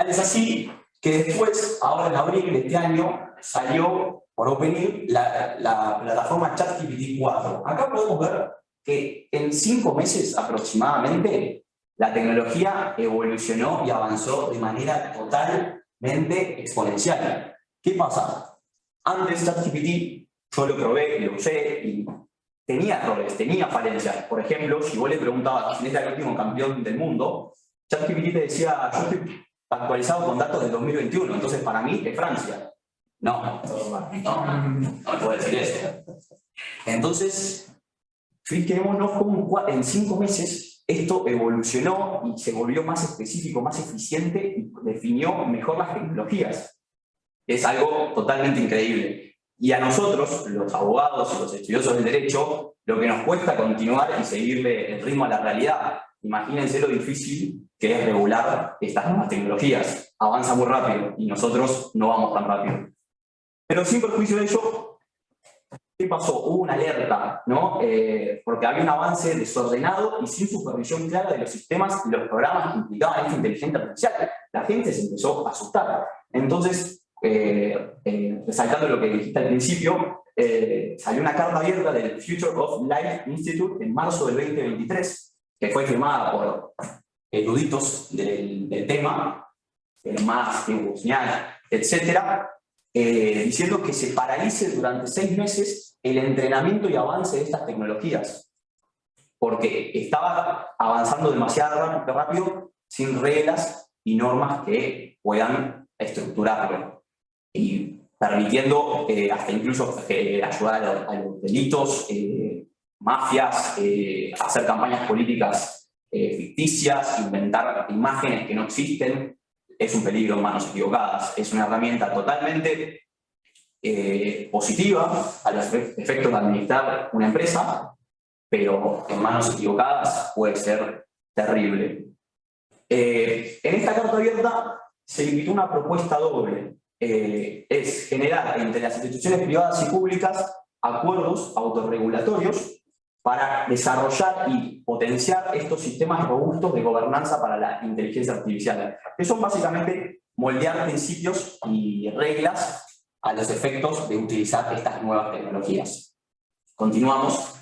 Es así que después, ahora en abril de este año, salió por OpenAI la plataforma ChatGPT 4. Acá podemos ver que en 5 meses aproximadamente la tecnología evolucionó y avanzó de manera totalmente exponencial. ¿Qué pasa? Antes ChatGPT yo lo probé, lo usé y tenía errores, tenía falencias. Por ejemplo, si vos le preguntabas quién es el último campeón del mundo, ChatGPT te decía, yo estoy actualizado con datos del 2021, entonces para mí es Francia. No puede decir eso. Entonces, fijémonos cómo en 5 meses esto evolucionó y se volvió más específico, más eficiente y definió mejor las tecnologías. Es algo totalmente increíble. Y a nosotros, los abogados y los estudiosos del derecho, lo que nos cuesta continuar y seguirle el ritmo a la realidad. Imagínense lo difícil que es regular estas nuevas tecnologías. Avanza muy rápido y nosotros no vamos tan rápido. Pero sin perjuicio de ello, ¿qué pasó? Hubo una alerta, ¿no? Porque había un avance desordenado y sin supervisión clara de los sistemas y los programas que implicaban esta inteligencia artificial. La gente se empezó a asustar. Entonces, resaltando lo que dijiste al principio, salió una carta abierta del Future of Life Institute en marzo del 2023, que fue firmada por eruditos del tema, Musk, Wozniak, etc., diciendo que se paralice durante 6 meses el entrenamiento y avance de estas tecnologías, porque estaba avanzando demasiado rápido, sin reglas y normas que puedan estructurarlo, y permitiendo hasta incluso ayudar a los delitos, mafias, hacer campañas políticas ficticias, inventar imágenes que no existen. Es un peligro en manos equivocadas. Es una herramienta totalmente positiva a los efectos de administrar una empresa, pero en manos equivocadas puede ser terrible. En esta carta abierta se invitó una propuesta doble. Es generar entre las instituciones privadas y públicas acuerdos autorregulatorios para desarrollar y potenciar estos sistemas robustos de gobernanza para la inteligencia artificial, que son básicamente moldear principios y reglas a los efectos de utilizar estas nuevas tecnologías. Continuamos,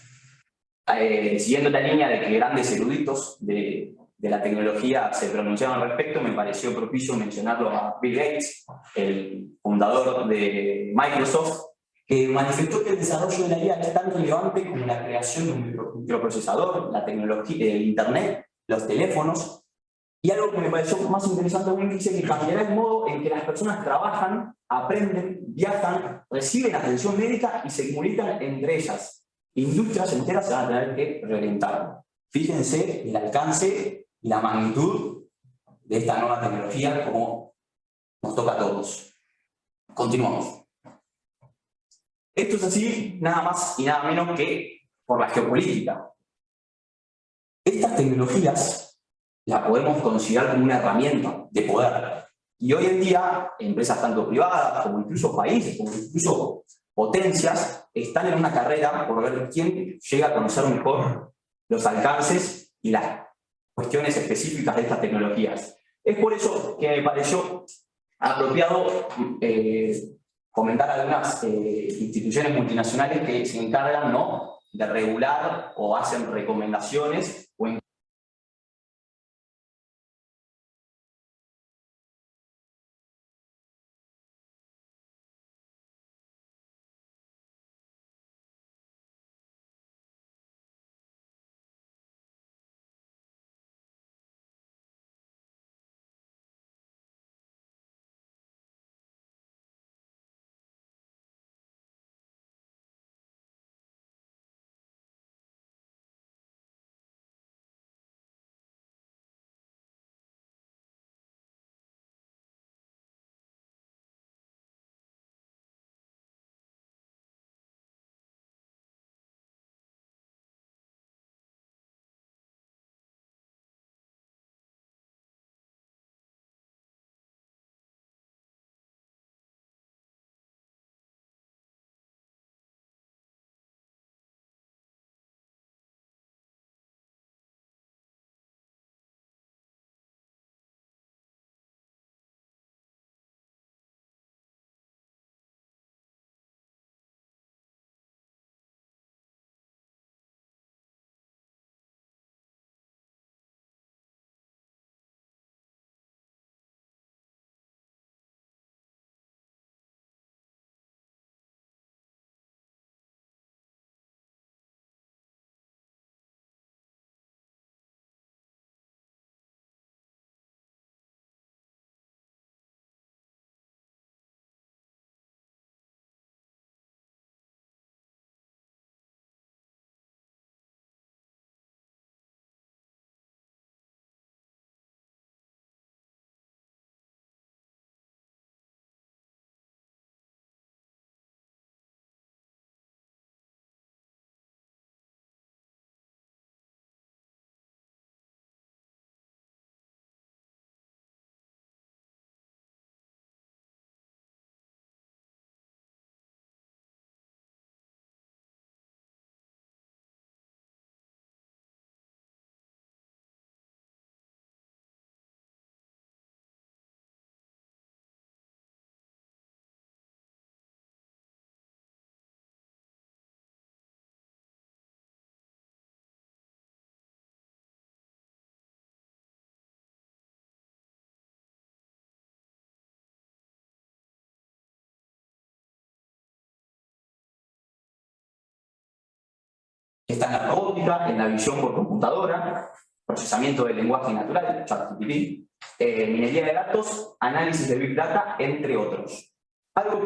siguiendo la línea de que grandes eruditos de de la tecnología se pronunciaron al respecto, me pareció propicio mencionarlo a Bill Gates, el fundador de Microsoft, que manifestó que el desarrollo de la IA es tan relevante como la creación de un microprocesador, la tecnología, el Internet, los teléfonos. Y algo que me pareció más interesante aún, dice que cambiará el modo en que las personas trabajan, aprenden, viajan, reciben atención médica y se comunican entre ellas. Industrias enteras se van a tener que reinventar. Fíjense el alcance y la magnitud de esta nueva tecnología como nos toca a todos. Continuamos. Esto es así nada más y nada menos que por la geopolítica. Estas tecnologías la podemos considerar como una herramienta de poder. Y hoy en día, empresas tanto privadas como incluso países, como incluso potencias, están en una carrera por ver quién llega a conocer mejor los alcances y las cuestiones específicas de estas tecnologías. Es por eso que me pareció apropiado comentar algunas instituciones multinacionales que se encargan, ¿no?, de regular o hacen recomendaciones o está en la robótica, en la visión por computadora, procesamiento del lenguaje natural, ChatGPT, minería de datos, análisis de Big Data, entre otros. Algo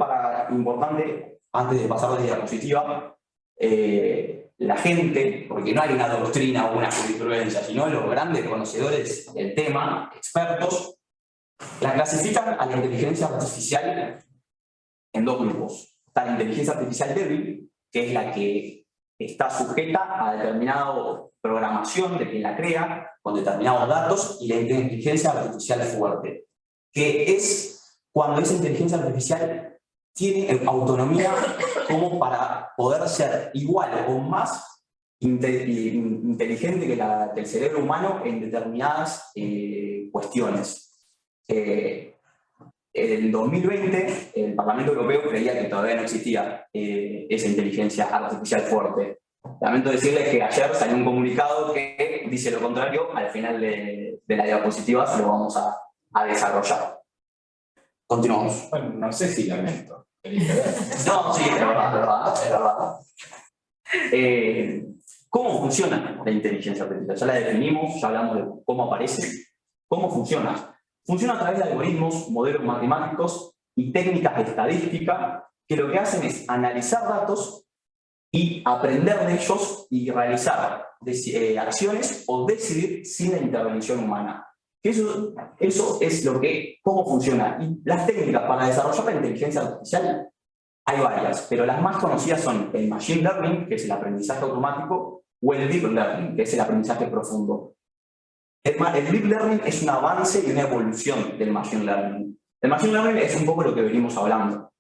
importante, antes de pasar de diapositiva, la gente, porque no hay una doctrina o una jurisprudencia, sino los grandes conocedores del tema, expertos, la clasifican a la inteligencia artificial en dos grupos. Está la inteligencia artificial débil, que es la que está sujeta a determinada programación de quien la crea, con determinados datos, y la inteligencia artificial fuerte, que es cuando esa inteligencia artificial tiene autonomía como para poder ser igual o más inteligente que el cerebro humano en determinadas cuestiones. En 2020, el Parlamento Europeo creía que todavía no existía esa inteligencia artificial fuerte. Lamento decirles que ayer salió un comunicado que dice lo contrario, al final de la diapositiva se lo vamos a desarrollar. Continuamos. Bueno, no sé si lamento. No, sí, es verdad, es verdad. ¿Cómo funciona la inteligencia artificial? Ya la definimos, ya hablamos de cómo aparece. ¿Cómo funciona? Funciona a través de algoritmos, modelos matemáticos y técnicas de estadística que lo que hacen es analizar datos y aprender de ellos y realizar acciones o decidir sin la intervención humana. Eso es cómo funciona. Y las técnicas para desarrollar la inteligencia artificial hay varias, pero las más conocidas son el Machine Learning, que es el aprendizaje automático, o el Deep Learning, que es el aprendizaje profundo. El Deep Learning es un avance y una evolución del Machine Learning. El Machine Learning es un poco lo que venimos hablando.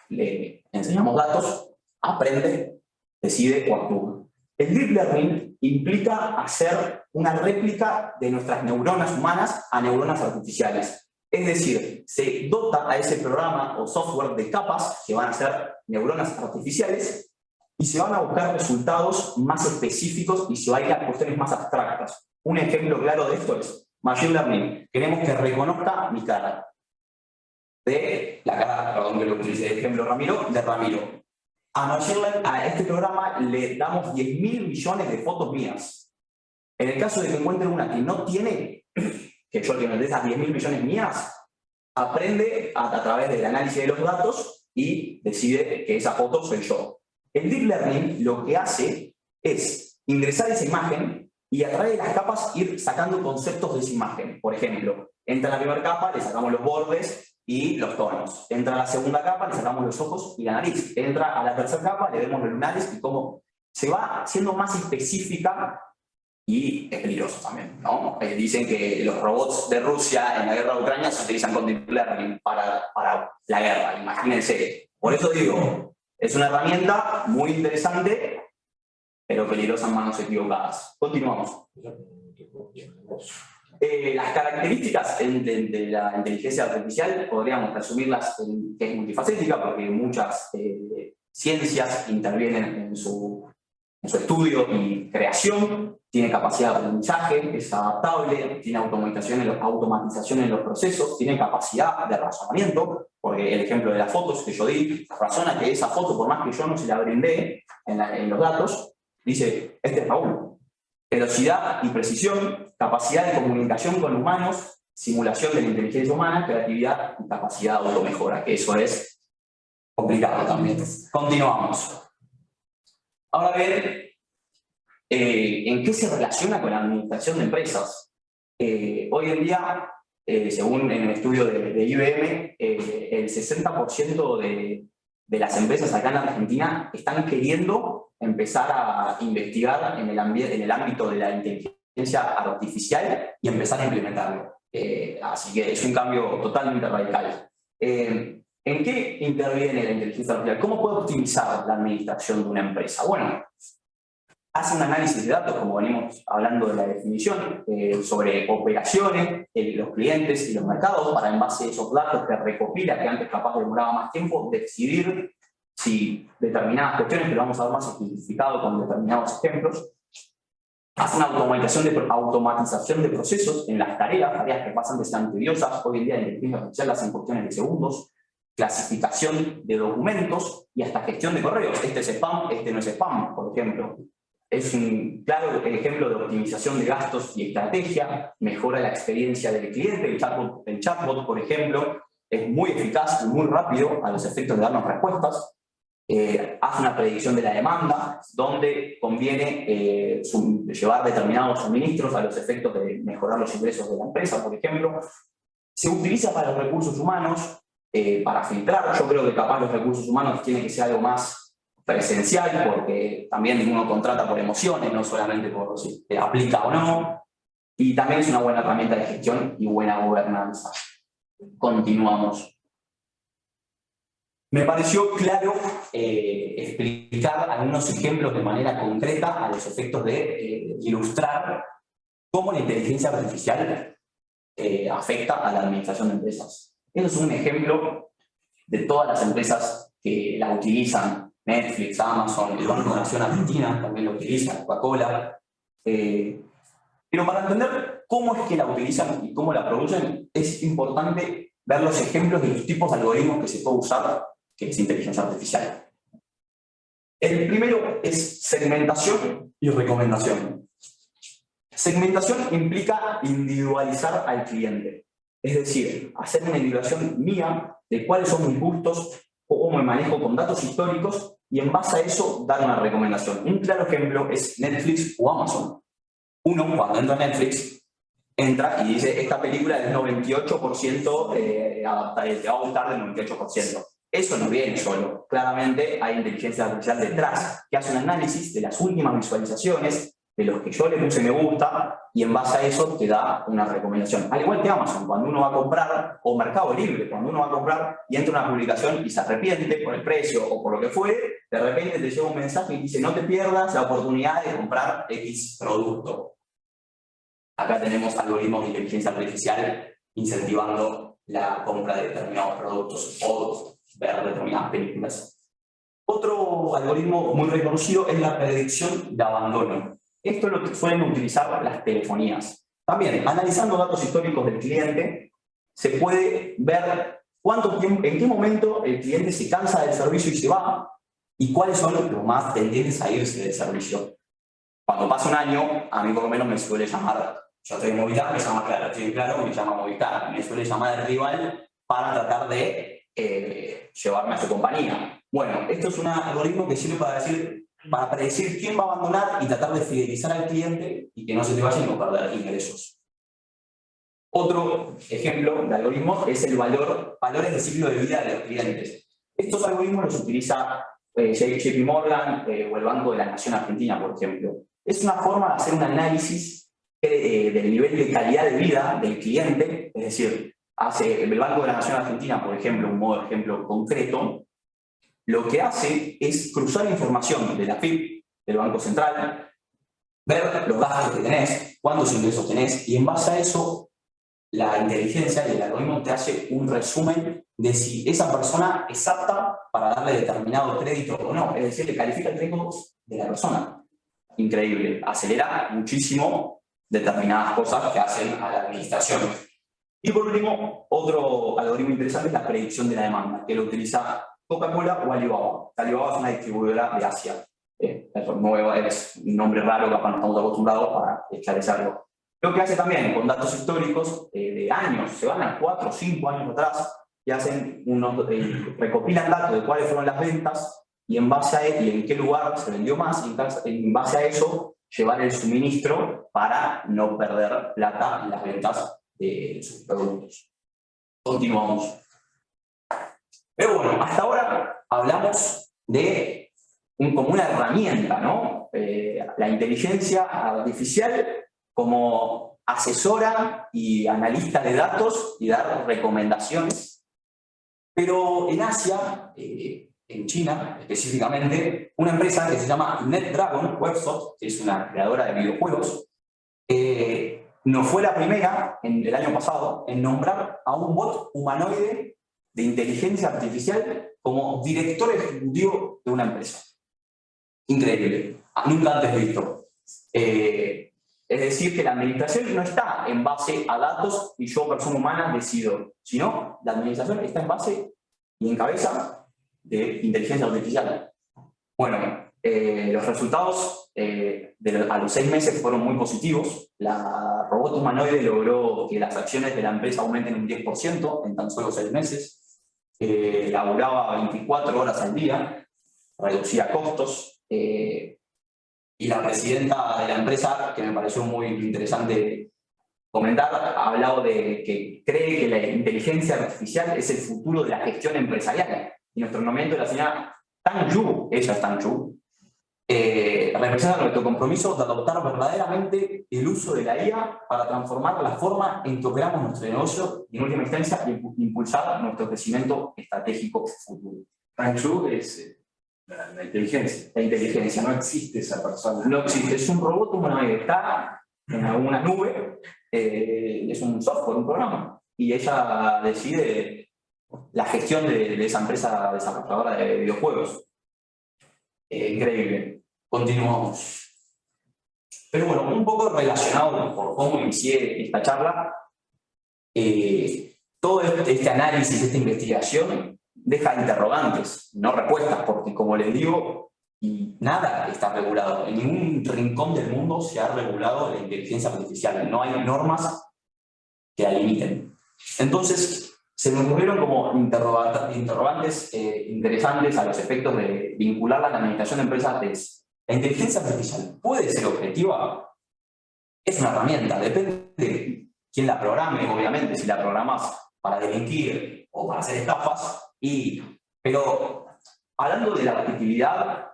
Le enseñamos datos, aprende, decide o actúa. El Deep Learning implica hacer una réplica de nuestras neuronas humanas a neuronas artificiales. Es decir, se dota a ese programa o software de capas que van a ser neuronas artificiales y se van a buscar resultados más específicos y se va a ir a cuestiones más abstractas. Un ejemplo claro de esto es Machine Learning. Queremos que reconozca mi cara. De la cara, perdón que lo utilicé de ejemplo Ramiro, de Ramiro. A este programa le damos 10.000 millones de fotos mías. En el caso de que encuentre una que no tiene, que yo le dé esas 10.000 millones mías, aprende a través del análisis de los datos y decide que esa foto soy yo. El Deep Learning lo que hace es ingresar esa imagen y a través de las capas ir sacando conceptos de esa imagen. Por ejemplo, entra en la primera capa, le sacamos los bordes y los tonos. Entra a la segunda capa, le sacamos los ojos y la nariz. Entra a la tercera capa, le vemos los lunares y cómo se va siendo más específica y es peligroso también, ¿no? Dicen que los robots de Rusia en la guerra de Ucrania se utilizan con Deep Learning para la guerra, imagínense. Por eso digo, es una herramienta muy interesante, pero peligrosa en manos equivocadas. Continuamos. Las características de la inteligencia artificial podríamos resumirlas en que es multifacética, porque muchas ciencias intervienen en su estudio y creación, tiene capacidad de aprendizaje, es adaptable, tiene automatización en los procesos, tiene capacidad de razonamiento, porque el ejemplo de las fotos que yo di, razona que esa foto, por más que yo no se la brindé en los datos, dice, este es Raúl. Velocidad y precisión, capacidad de comunicación con humanos, simulación de la inteligencia humana, creatividad y capacidad de automejora, que eso es complicado también. Continuamos. Ahora bien, ¿en qué se relaciona con la administración de empresas? Hoy en día, según en el estudio de IBM, el 60% de las empresas acá en Argentina están queriendo empezar a investigar en el ámbito de la inteligencia artificial y empezar a implementarlo. Así que es un cambio totalmente radical. ¿En qué interviene la inteligencia artificial? ¿Cómo puede optimizar la administración de una empresa? Bueno, hace un análisis de datos, como venimos hablando de la definición, sobre operaciones, los clientes y los mercados, para en base a esos datos que recopila, que antes capaz demoraba más tiempo, decidir si determinadas cuestiones, que lo vamos a ver más simplificado con determinados ejemplos. Hace una automatización de procesos en las tareas que pasan de ser tediosas. Hoy en día la inteligencia artificial las en cuestiones de segundos, clasificación de documentos y hasta gestión de correos. Este es spam, este no es spam, por ejemplo. Es un claro ejemplo de optimización de gastos y estrategia, mejora la experiencia del cliente. El chatbot, por ejemplo, es muy eficaz y muy rápido a los efectos de darnos respuestas. Hace una predicción de la demanda, donde conviene llevar determinados suministros a los efectos de mejorar los ingresos de la empresa, por ejemplo. Se utiliza para los recursos humanos, para filtrar. Yo creo que capaz los recursos humanos tienen que ser algo más presencial, porque también uno contrata por emociones, no solamente por si te aplica o no. Y también es una buena herramienta de gestión y buena gobernanza. Continuamos. Me pareció claro explicar algunos ejemplos de manera concreta a los efectos de ilustrar cómo la inteligencia artificial afecta a la administración de empresas. Eso es un ejemplo de todas las empresas que la utilizan Netflix, Amazon, el Banco de Nación Argentina también lo utiliza, Coca-Cola. Pero para entender cómo es que la utilizan y cómo la producen, es importante ver los ejemplos de los tipos de algoritmos que se puede usar, que es inteligencia artificial. El primero es segmentación y recomendación. Segmentación implica individualizar al cliente, es decir, hacer una individuación mía de cuáles son mis gustos, cómo me manejo con datos históricos y en base a eso dar una recomendación. Un claro ejemplo es Netflix o Amazon. Uno, cuando entra a Netflix, entra y dice, esta película es 98% adaptada, te va a gustar del 98%. Eso no viene solo. Claramente hay inteligencia artificial detrás que hace un análisis de las últimas visualizaciones, de los que yo le puse me gusta, y en base a eso te da una recomendación. Al igual que Amazon, cuando uno va a comprar, o Mercado Libre, cuando uno va a comprar y entra una publicación y se arrepiente por el precio o por lo que fue, de repente te llega un mensaje y dice, no te pierdas la oportunidad de comprar X producto. Acá tenemos algoritmos de inteligencia artificial incentivando la compra de determinados productos o ver determinadas películas. Otro algoritmo muy reconocido es la predicción de abandono. Esto es lo que suelen utilizar las telefonías. También, analizando datos históricos del cliente, se puede ver cuánto tiempo, en qué momento el cliente se cansa del servicio y se va, y cuáles son los más tendentes a irse del servicio. Cuando pasa un año, a mí por lo menos me suele llamar, yo estoy en Movistar, me llama Claro, estoy en Claro, me llama Movistar, me suele llamar el rival para tratar de llevarme a su compañía. Bueno, esto es un algoritmo que sirve para predecir quién va a abandonar y tratar de fidelizar al cliente y que no se te vaya y no perder ingresos. Otro ejemplo de algoritmos es el valores de ciclo de vida de los clientes. Estos algoritmos los utiliza JP Morgan o el Banco de la Nación Argentina, por ejemplo. Es una forma de hacer un análisis del nivel de calidad de vida del cliente, es decir, hace el Banco de la Nación Argentina, por ejemplo, un modo de ejemplo concreto, lo que hace es cruzar información de la FIP, del Banco Central, ver los gastos que tenés, cuántos ingresos tenés, y en base a eso, la inteligencia y el algoritmo te hace un resumen de si esa persona es apta para darle determinado crédito o no. Es decir, le califica el riesgo de la persona. Increíble. Acelera muchísimo determinadas cosas que hacen a la administración. Y por último, otro algoritmo interesante es la predicción de la demanda, que lo utiliza Coca-Cola o Alibaba. Alibaba es una distribuidora de Asia. Es un nombre raro que no estamos acostumbrados para esclarecerlo. Lo que hace también con datos históricos de años, se van a 4 o 5 años atrás y hacen recopilan datos de cuáles fueron las ventas y en base a y en qué lugar se vendió más, y en base a eso llevar el suministro para no perder plata en las ventas de sus productos. Continuamos. Pero bueno, hasta ahora hablamos de como una herramienta, ¿no? La inteligencia artificial como asesora y analista de datos y dar recomendaciones. Pero en Asia, en China específicamente, una empresa que se llama NetDragon Websoft, que es una creadora de videojuegos, no fue la primera, en el año pasado, en nombrar a un bot humanoide de inteligencia artificial como director ejecutivo de una empresa. Increíble, nunca antes visto. Es decir, que la administración no está en base a datos y yo, persona humana, decido, sino la administración está en base y en cabeza de inteligencia artificial. Bueno, los resultados a los 6 meses fueron muy positivos. La robot humanoide logró que las acciones de la empresa aumenten un 10% en tan solo 6 meses. Laboraba 24 horas al día, reducía costos. Y la presidenta de la empresa, que me pareció muy interesante comentar, ha hablado de que cree que la inteligencia artificial es el futuro de la gestión empresarial. Y nuestro nombramiento de la señora Tang Yu, ella es Tang Yu, representa nuestro compromiso de adoptar verdaderamente el uso de la IA para transformar la forma en que operamos nuestro negocio y en última instancia impulsar nuestro crecimiento estratégico futuro. Tang Yu es la inteligencia. La inteligencia. No existe esa persona. No existe. Es un robot humanoide. Está en alguna nube. Es un software, un programa. Y ella decide la gestión de esa empresa desarrolladora de videojuegos. Increíble. Continuamos. Pero bueno, un poco relacionado por cómo inicié esta charla, todo este análisis, esta investigación, deja interrogantes, no respuestas, porque como les digo, nada está regulado. En ningún rincón del mundo se ha regulado la inteligencia artificial. No hay normas que la limiten. Entonces, se me ocurrieron como interrogantes interesantes a los efectos de vincular la administración de empresas. ¿La inteligencia artificial puede ser objetiva? Es una herramienta, depende de quién la programe, obviamente. Si la programas para delinquir o para hacer estafas, pero hablando de la objetividad,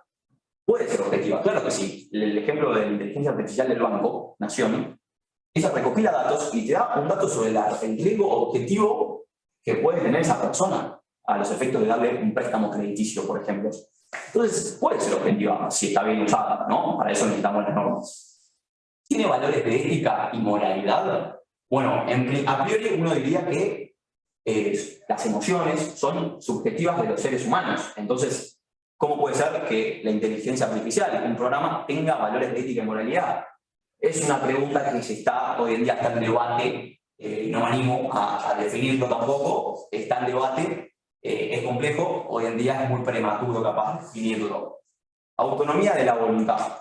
puede ser objetiva, claro que sí. El ejemplo de la inteligencia artificial del Banco Nación, ella recopila datos y te da un dato sobre el riesgo objetivo que puede tener esa persona a los efectos de darle un préstamo crediticio, por ejemplo. Entonces, puede ser objetiva si está bien usada, ¿no? Para eso necesitamos las normas. ¿Tiene valores de ética y moralidad? Bueno, a priori uno diría que las emociones son subjetivas de los seres humanos. Entonces, ¿cómo puede ser que la inteligencia artificial, un programa, tenga valores de ética y moralidad? Es una pregunta que hoy en día está en debate, no me animo a definirlo tampoco, está en debate, es complejo, hoy en día es muy prematuro capaz de definirlo. Autonomía de la voluntad.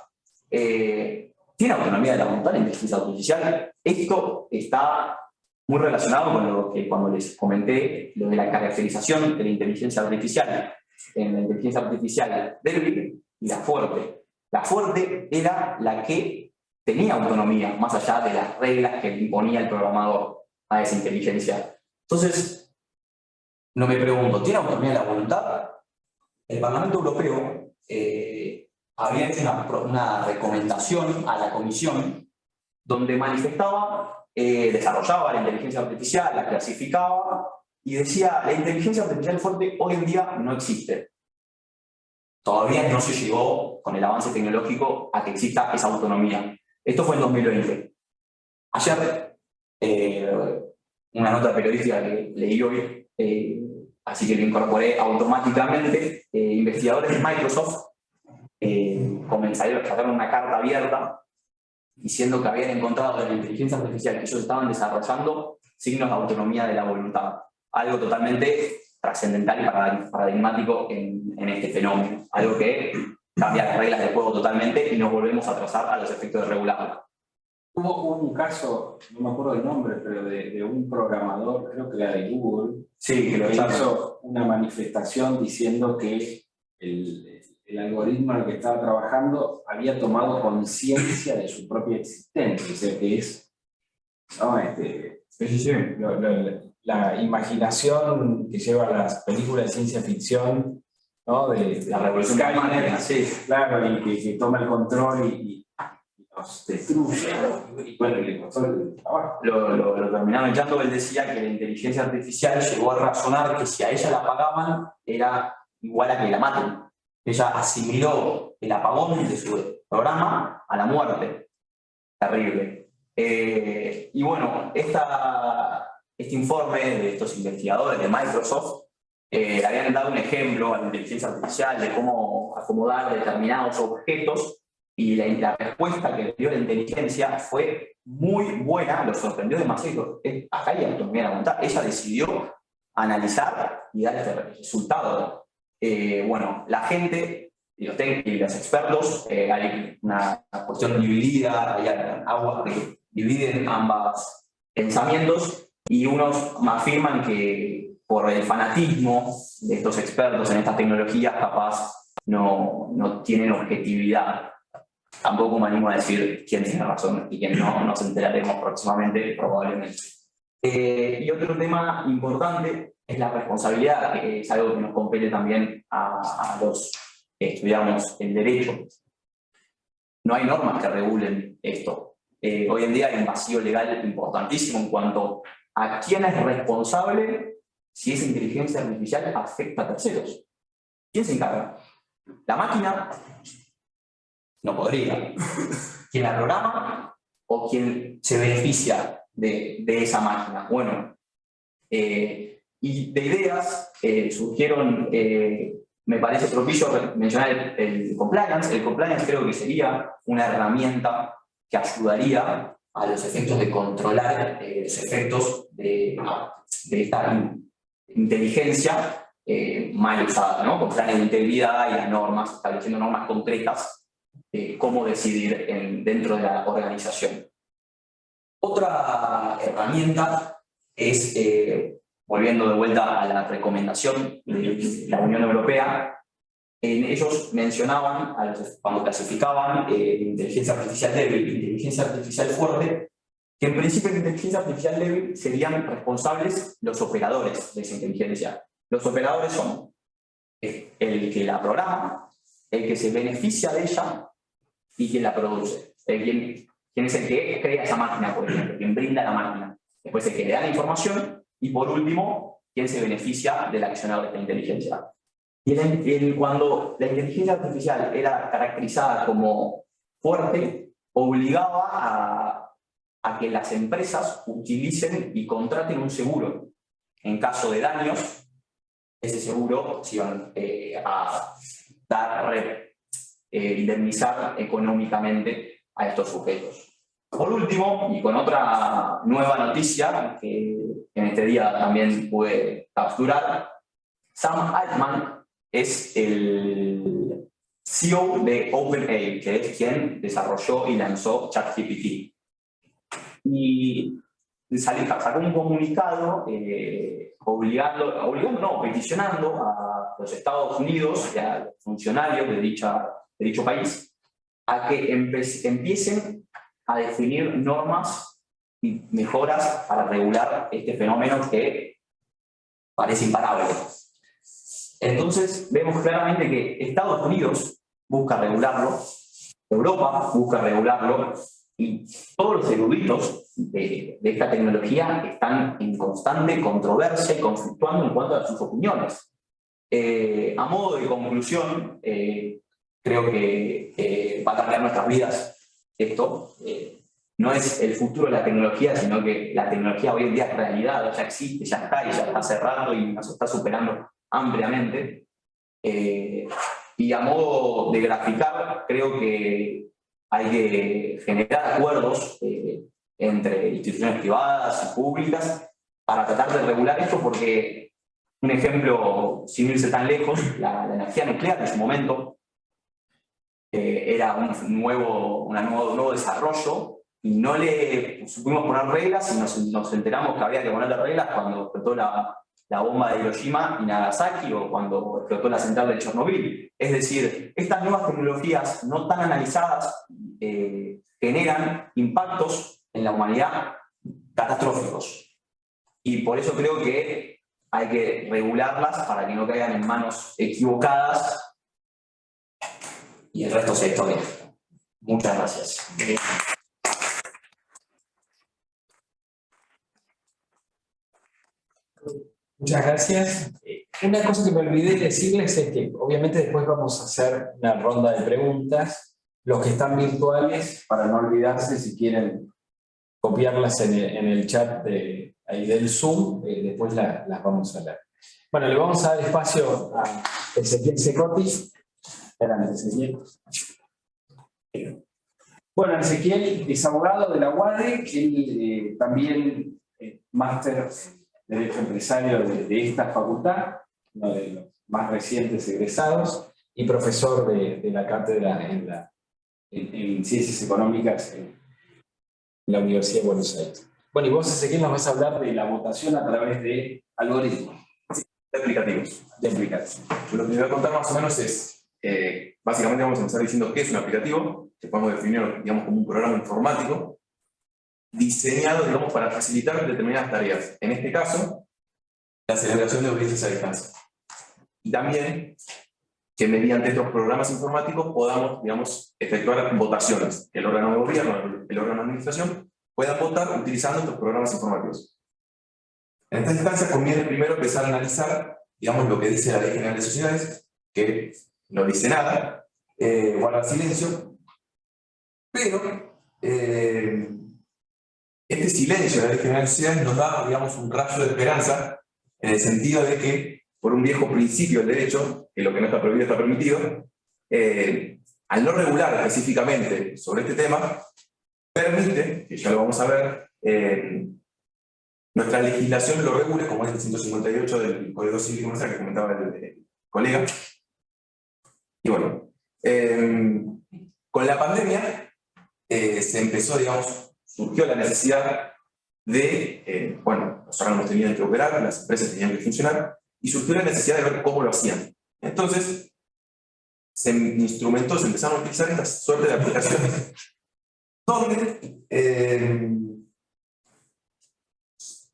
¿Tiene autonomía de la voluntad la inteligencia artificial? Esto está muy relacionado con lo que cuando les comenté, lo de la caracterización de la inteligencia artificial. En la inteligencia artificial débil y la fuerte. La fuerte era la que tenía autonomía, más allá de las reglas que le imponía el programador a esa inteligencia. Entonces, no me pregunto, ¿tiene autonomía de la voluntad? El Parlamento Europeo había hecho una recomendación a la Comisión donde manifestaba, desarrollaba la inteligencia artificial, la clasificaba y decía, la inteligencia artificial fuerte hoy en día no existe. Todavía no se llegó con el avance tecnológico a que exista esa autonomía. Esto fue en 2020. Ayer, una nota periodística que leí hoy, así que lo incorporé automáticamente, investigadores de Microsoft sacaron una carta abierta diciendo que habían encontrado en la inteligencia artificial que ellos estaban desarrollando signos de autonomía de la voluntad. Algo totalmente trascendental y paradigmático en este fenómeno. Algo que cambia las reglas del juego totalmente y nos volvemos a trazar a los efectos de regular. Hubo un caso, no me acuerdo el nombre, pero de un programador, creo que era de Google, sí, que hizo una manifestación diciendo que el algoritmo en el que estaba trabajando había tomado conciencia de su propia existencia, o sea que es, ¿no? La imaginación que lleva a las películas de ciencia ficción, ¿no? De la revolución humana, sí. Claro, y que toma el control y nos destruye, y bueno, le costó el trabajo. Lo terminaron echando. Él decía que la inteligencia artificial llegó a razonar que si a ella la apagaban era igual a que la maten. Ella asimiló el apagón de su programa a la muerte. Terrible. Y bueno, este informe de estos investigadores de Microsoft le habían dado un ejemplo a la inteligencia artificial de cómo acomodar determinados objetos y la respuesta que dio la inteligencia fue muy buena, lo sorprendió demasiado. Acá hay autonomía de la voluntad. Ella decidió analizar y dar este resultado. Bueno, la gente y los expertos, hay una cuestión dividida, hay aguas que dividen ambos pensamientos y unos afirman que por el fanatismo de estos expertos en estas tecnologías capaz no tienen objetividad. Tampoco me animo a decir quién tiene razón y quién no, nos enteraremos próximamente, probablemente. Y otro tema importante es la responsabilidad, que es algo que nos compete también a los que estudiamos el derecho. No hay normas que regulen esto. Hoy en día hay un vacío legal importantísimo en cuanto a quién es responsable si esa inteligencia artificial afecta a terceros. ¿Quién se encarga? ¿La máquina? No podría. ¿Quién la programa o quién se beneficia de esa máquina? Bueno, y de ideas surgieron me parece propicio mencionar el compliance. El compliance creo que sería una herramienta que ayudaría a los efectos de controlar los efectos de esta inteligencia mal usada, ¿no? Con planes de integridad y las normas, estableciendo normas concretas de cómo decidir dentro de la organización. Otra herramienta es, volviendo de vuelta a la recomendación de la Unión Europea, ellos mencionaban, cuando clasificaban inteligencia artificial débil e inteligencia artificial fuerte, que en principio en inteligencia artificial débil serían responsables los operadores de esa inteligencia. Los operadores son el que la programa, el que se beneficia de ella y quien la produce. Quien es el que crea esa máquina, por ejemplo, quien brinda la máquina. Después el que le da la información y por último, quien se beneficia del accionar de esta inteligencia. Y cuando la inteligencia artificial era caracterizada como fuerte, obligaba a que las empresas utilicen y contraten un seguro. En caso de daños, ese seguro se iban a indemnizar económicamente a estos sujetos. Por último, y con otra nueva noticia que en este día también pude capturar, Sam Altman es el CEO de OpenAI, que es quien desarrolló y lanzó ChatGPT. Y sacó un comunicado peticionando a los Estados Unidos y a los funcionarios de dicho país a que empiecen a definir normas y mejoras para regular este fenómeno que parece imparable. Entonces vemos claramente que Estados Unidos busca regularlo, Europa busca regularlo, y todos los eruditos de esta tecnología están en constante controversia y conflictuando en cuanto a sus opiniones. A modo de conclusión, creo que va a cambiar nuestras vidas esto. No es el futuro de la tecnología, sino que la tecnología hoy en día es realidad, ya existe, ya está y ya está cerrando y nos está superando ampliamente. Y a modo de graficar, creo que hay que generar acuerdos entre instituciones privadas y públicas para tratar de regular esto, porque un ejemplo, sin irse tan lejos, la energía nuclear en su momento era un nuevo desarrollo y no le supimos poner reglas y nos enteramos que había que ponerle reglas cuando explotó la bomba de Hiroshima y Nagasaki o cuando explotó la central de Chernobyl. Es decir, estas nuevas tecnologías no tan analizadas generan impactos en la humanidad catastróficos. Y por eso creo que hay que regularlas para que no caigan en manos equivocadas y el resto se historia. Muchas gracias. Muchas gracias. Una cosa que me olvidé decirles es que obviamente después vamos a hacer una ronda de preguntas. Los que están virtuales, para no olvidarse, si quieren copiarlas en el chat ahí del Zoom, después las vamos a leer. Bueno, le vamos a dar espacio a Ezequiel Secotti. Espérame, Ezequiel. Bueno, Ezequiel es abogado de la UADE, él también máster en Derecho Empresario de esta facultad, uno de los más recientes egresados, y profesor de la cátedra en Ciencias Económicas en la Universidad de Buenos Aires. Bueno, y vos, Ezequiel, nos vas a hablar de la votación a través de algoritmos. De aplicativos. De aplicativos. Lo que les voy a contar más o menos es, básicamente vamos a empezar diciendo qué es un aplicativo, que podemos definir, digamos, como un programa informático diseñado, digamos, para facilitar determinadas tareas. En este caso, la celebración de audiencias a distancia. Y también que mediante estos programas informáticos podamos, digamos, efectuar votaciones. Que el órgano de gobierno, el órgano de administración, puedan votar utilizando estos programas informáticos. En esta instancia conviene primero empezar a analizar, digamos, lo que dice la Ley General de Sociedades, que no dice nada, guarda silencio, pero este silencio de la Ley General de Sociedades nos da, digamos, un rayo de esperanza en el sentido de que por un viejo principio del derecho, que lo que no está prohibido está permitido, al no regular específicamente sobre este tema, permite, que ya lo vamos a ver, nuestra legislación lo regule, como es el 158 del Código Civil y Comercial que comentaba el colega. Y bueno, con la pandemia se empezó, digamos, surgió la necesidad de, bueno, los órganos tenían que operar, las empresas tenían que funcionar, y surgió la necesidad de ver cómo lo hacían. Entonces, se instrumentó, se empezaron a utilizar esta suerte de aplicaciones, donde,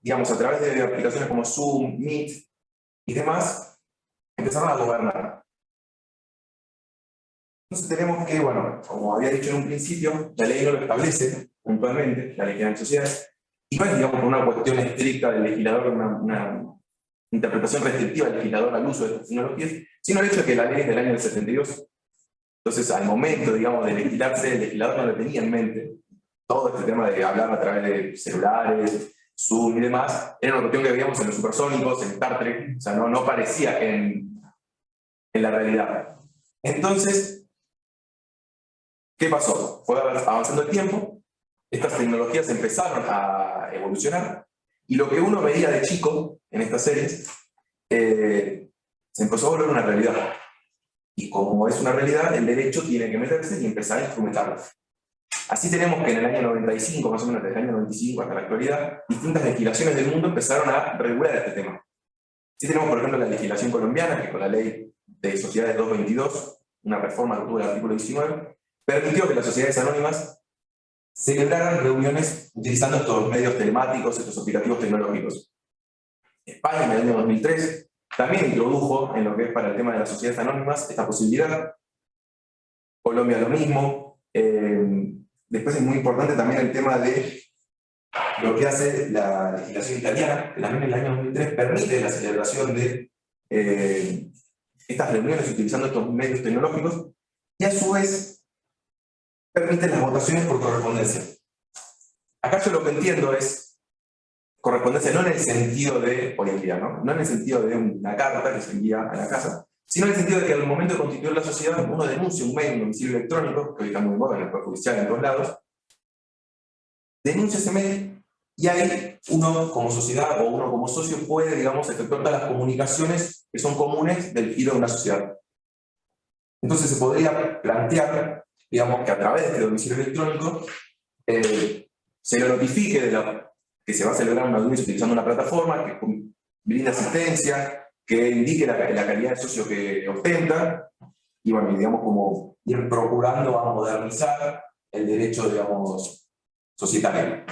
digamos, a través de aplicaciones como Zoom, Meet y demás, empezaron a gobernar. Entonces tenemos que, bueno, como había dicho en un principio, la ley no lo establece puntualmente, la ley general de sociedades, y no es, digamos, por una cuestión estricta del legislador, una interpretación restrictiva del legislador al uso de estas tecnologías, sino el hecho de que la ley es del año del 72. Entonces, al momento, digamos, de legislarse, el legislador no lo tenía en mente. Todo este tema de hablar a través de celulares, Zoom y demás, era una cuestión que veíamos en los supersónicos, en Star Trek, o sea, no parecía en la realidad. Entonces, ¿qué pasó? Fue avanzando el tiempo, estas tecnologías empezaron a evolucionar, y lo que uno veía de chico en estas series, se empezó a volver una realidad. Y como es una realidad, el derecho tiene que meterse y empezar a instrumentarlo. Así tenemos que en el año 95, más o menos desde el año 95 hasta la actualidad, distintas legislaciones del mundo empezaron a regular este tema. Así tenemos, por ejemplo, la legislación colombiana, que con la ley de sociedades 222, una reforma que tuvo el artículo 19, permitió que las sociedades anónimas celebraran reuniones utilizando estos medios telemáticos, estos aplicativos tecnológicos. España, en el año 2003, también introdujo en lo que es para el tema de las sociedades anónimas esta posibilidad. Colombia lo mismo. Después es muy importante también el tema de lo que hace la legislación italiana, que también en el año 2003 permite la celebración de estas reuniones utilizando estos medios tecnológicos, y a su vez permite las votaciones por correspondencia. Acá yo lo que entiendo es correspondencia no en el sentido de hoy en día, no en el sentido de una carta que se envía a la casa, sino en el sentido de que al momento de constituir la sociedad uno denuncia un mail, un domicilio electrónico, que hoy está muy moda en el Poder Judicial en todos lados, denuncia ese mail y ahí uno como sociedad o uno como socio puede, digamos, efectuar todas las comunicaciones que son comunes del giro de una sociedad. Entonces se podría plantear, digamos, que a través de este domicilio electrónico se lo notifique que se va a celebrar una audiencia utilizando una plataforma que brinda asistencia, que indique la calidad de socio que ostenta, y bueno, digamos, como ir procurando a modernizar el derecho, digamos, societario.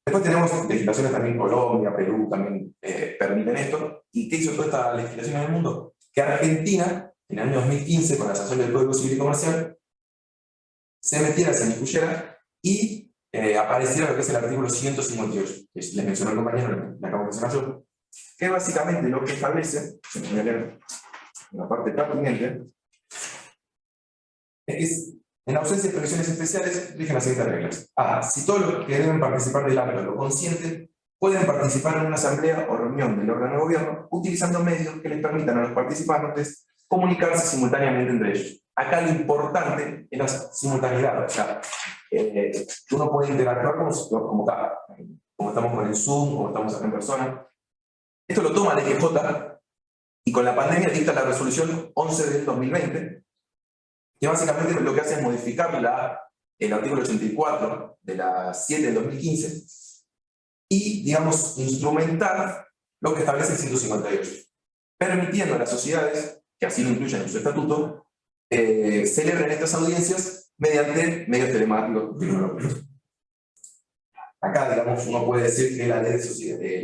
Después tenemos legislaciones también, Colombia, Perú también permiten esto. ¿Y qué hizo toda esta legislación en el mundo? Que Argentina, en el año 2015, con la sanción del Código Civil y Comercial, se metiera, se incluyera y apareciera lo que es el artículo 158, que les mencionó el compañero, le acabo de mencionar yo, que básicamente lo que establece, se me voy a leer la parte pertinente, es que en ausencia de previsiones especiales rigen las siguientes reglas. A. Si todos los que deben participar del acto lo consienten, pueden participar en una asamblea o reunión del órgano de gobierno utilizando medios que les permitan a los participantes comunicarse simultáneamente entre ellos. Acá lo importante es la simultaneidad, o sea, uno puede interactuar como estamos con el Zoom, como estamos acá en persona. Esto lo toma el EGJ y con la pandemia dicta la resolución 11 del 2020, que básicamente lo que hace es modificar el artículo 84 de la 7 del 2015 y, digamos, instrumentar lo que establece el 158, permitiendo a las sociedades, que así lo incluyen en su estatuto, celebren estas audiencias mediante medios telemáticos tecnológicos. Acá, digamos, uno puede decir que la resolución de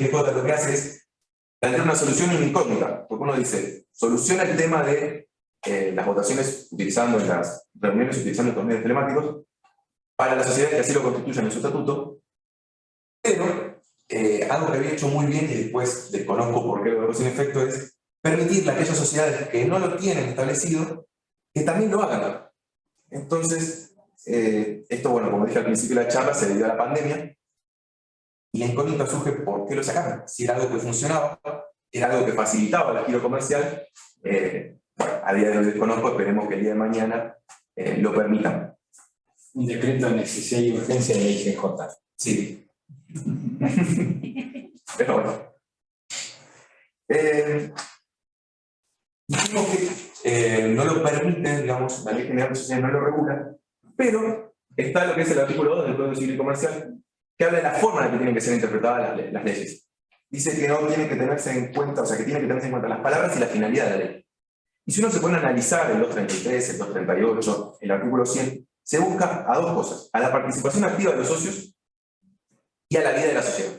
IGJ lo que hace es plantear una solución incógnita, porque uno dice, soluciona el tema de las votaciones utilizando en las reuniones, utilizando estos medios telemáticos, para las sociedades que así lo constituyan en su estatuto, pero algo que había hecho muy bien y después desconozco por qué lo dejó sin efecto es permitirle a aquellas sociedades que no lo tienen establecido que también lo hagan. Entonces, esto, bueno, como dije al principio de la charla, se debió a la pandemia, Y la incógnita surge por qué lo sacaron. Si era algo que funcionaba, era algo que facilitaba el giro comercial. Bueno, a día de hoy desconozco, esperemos que el día de mañana lo permitan. Un decreto de necesidad y urgencia de la IGJ. Sí. Pero bueno. Dijimos que no lo permite, digamos, la Ley General de Sociedades no lo regula, pero está lo que es el artículo 2 del Código Civil y Comercial, que habla de la forma en la que tienen que ser interpretadas las leyes. Dice que no tienen que tenerse en cuenta, o sea, que tienen que tenerse en cuenta las palabras y la finalidad de la ley. Y si uno se pone a analizar el 233, el 238, el artículo 100, se busca a dos cosas: a la participación activa de los socios y a la vida de la sociedad.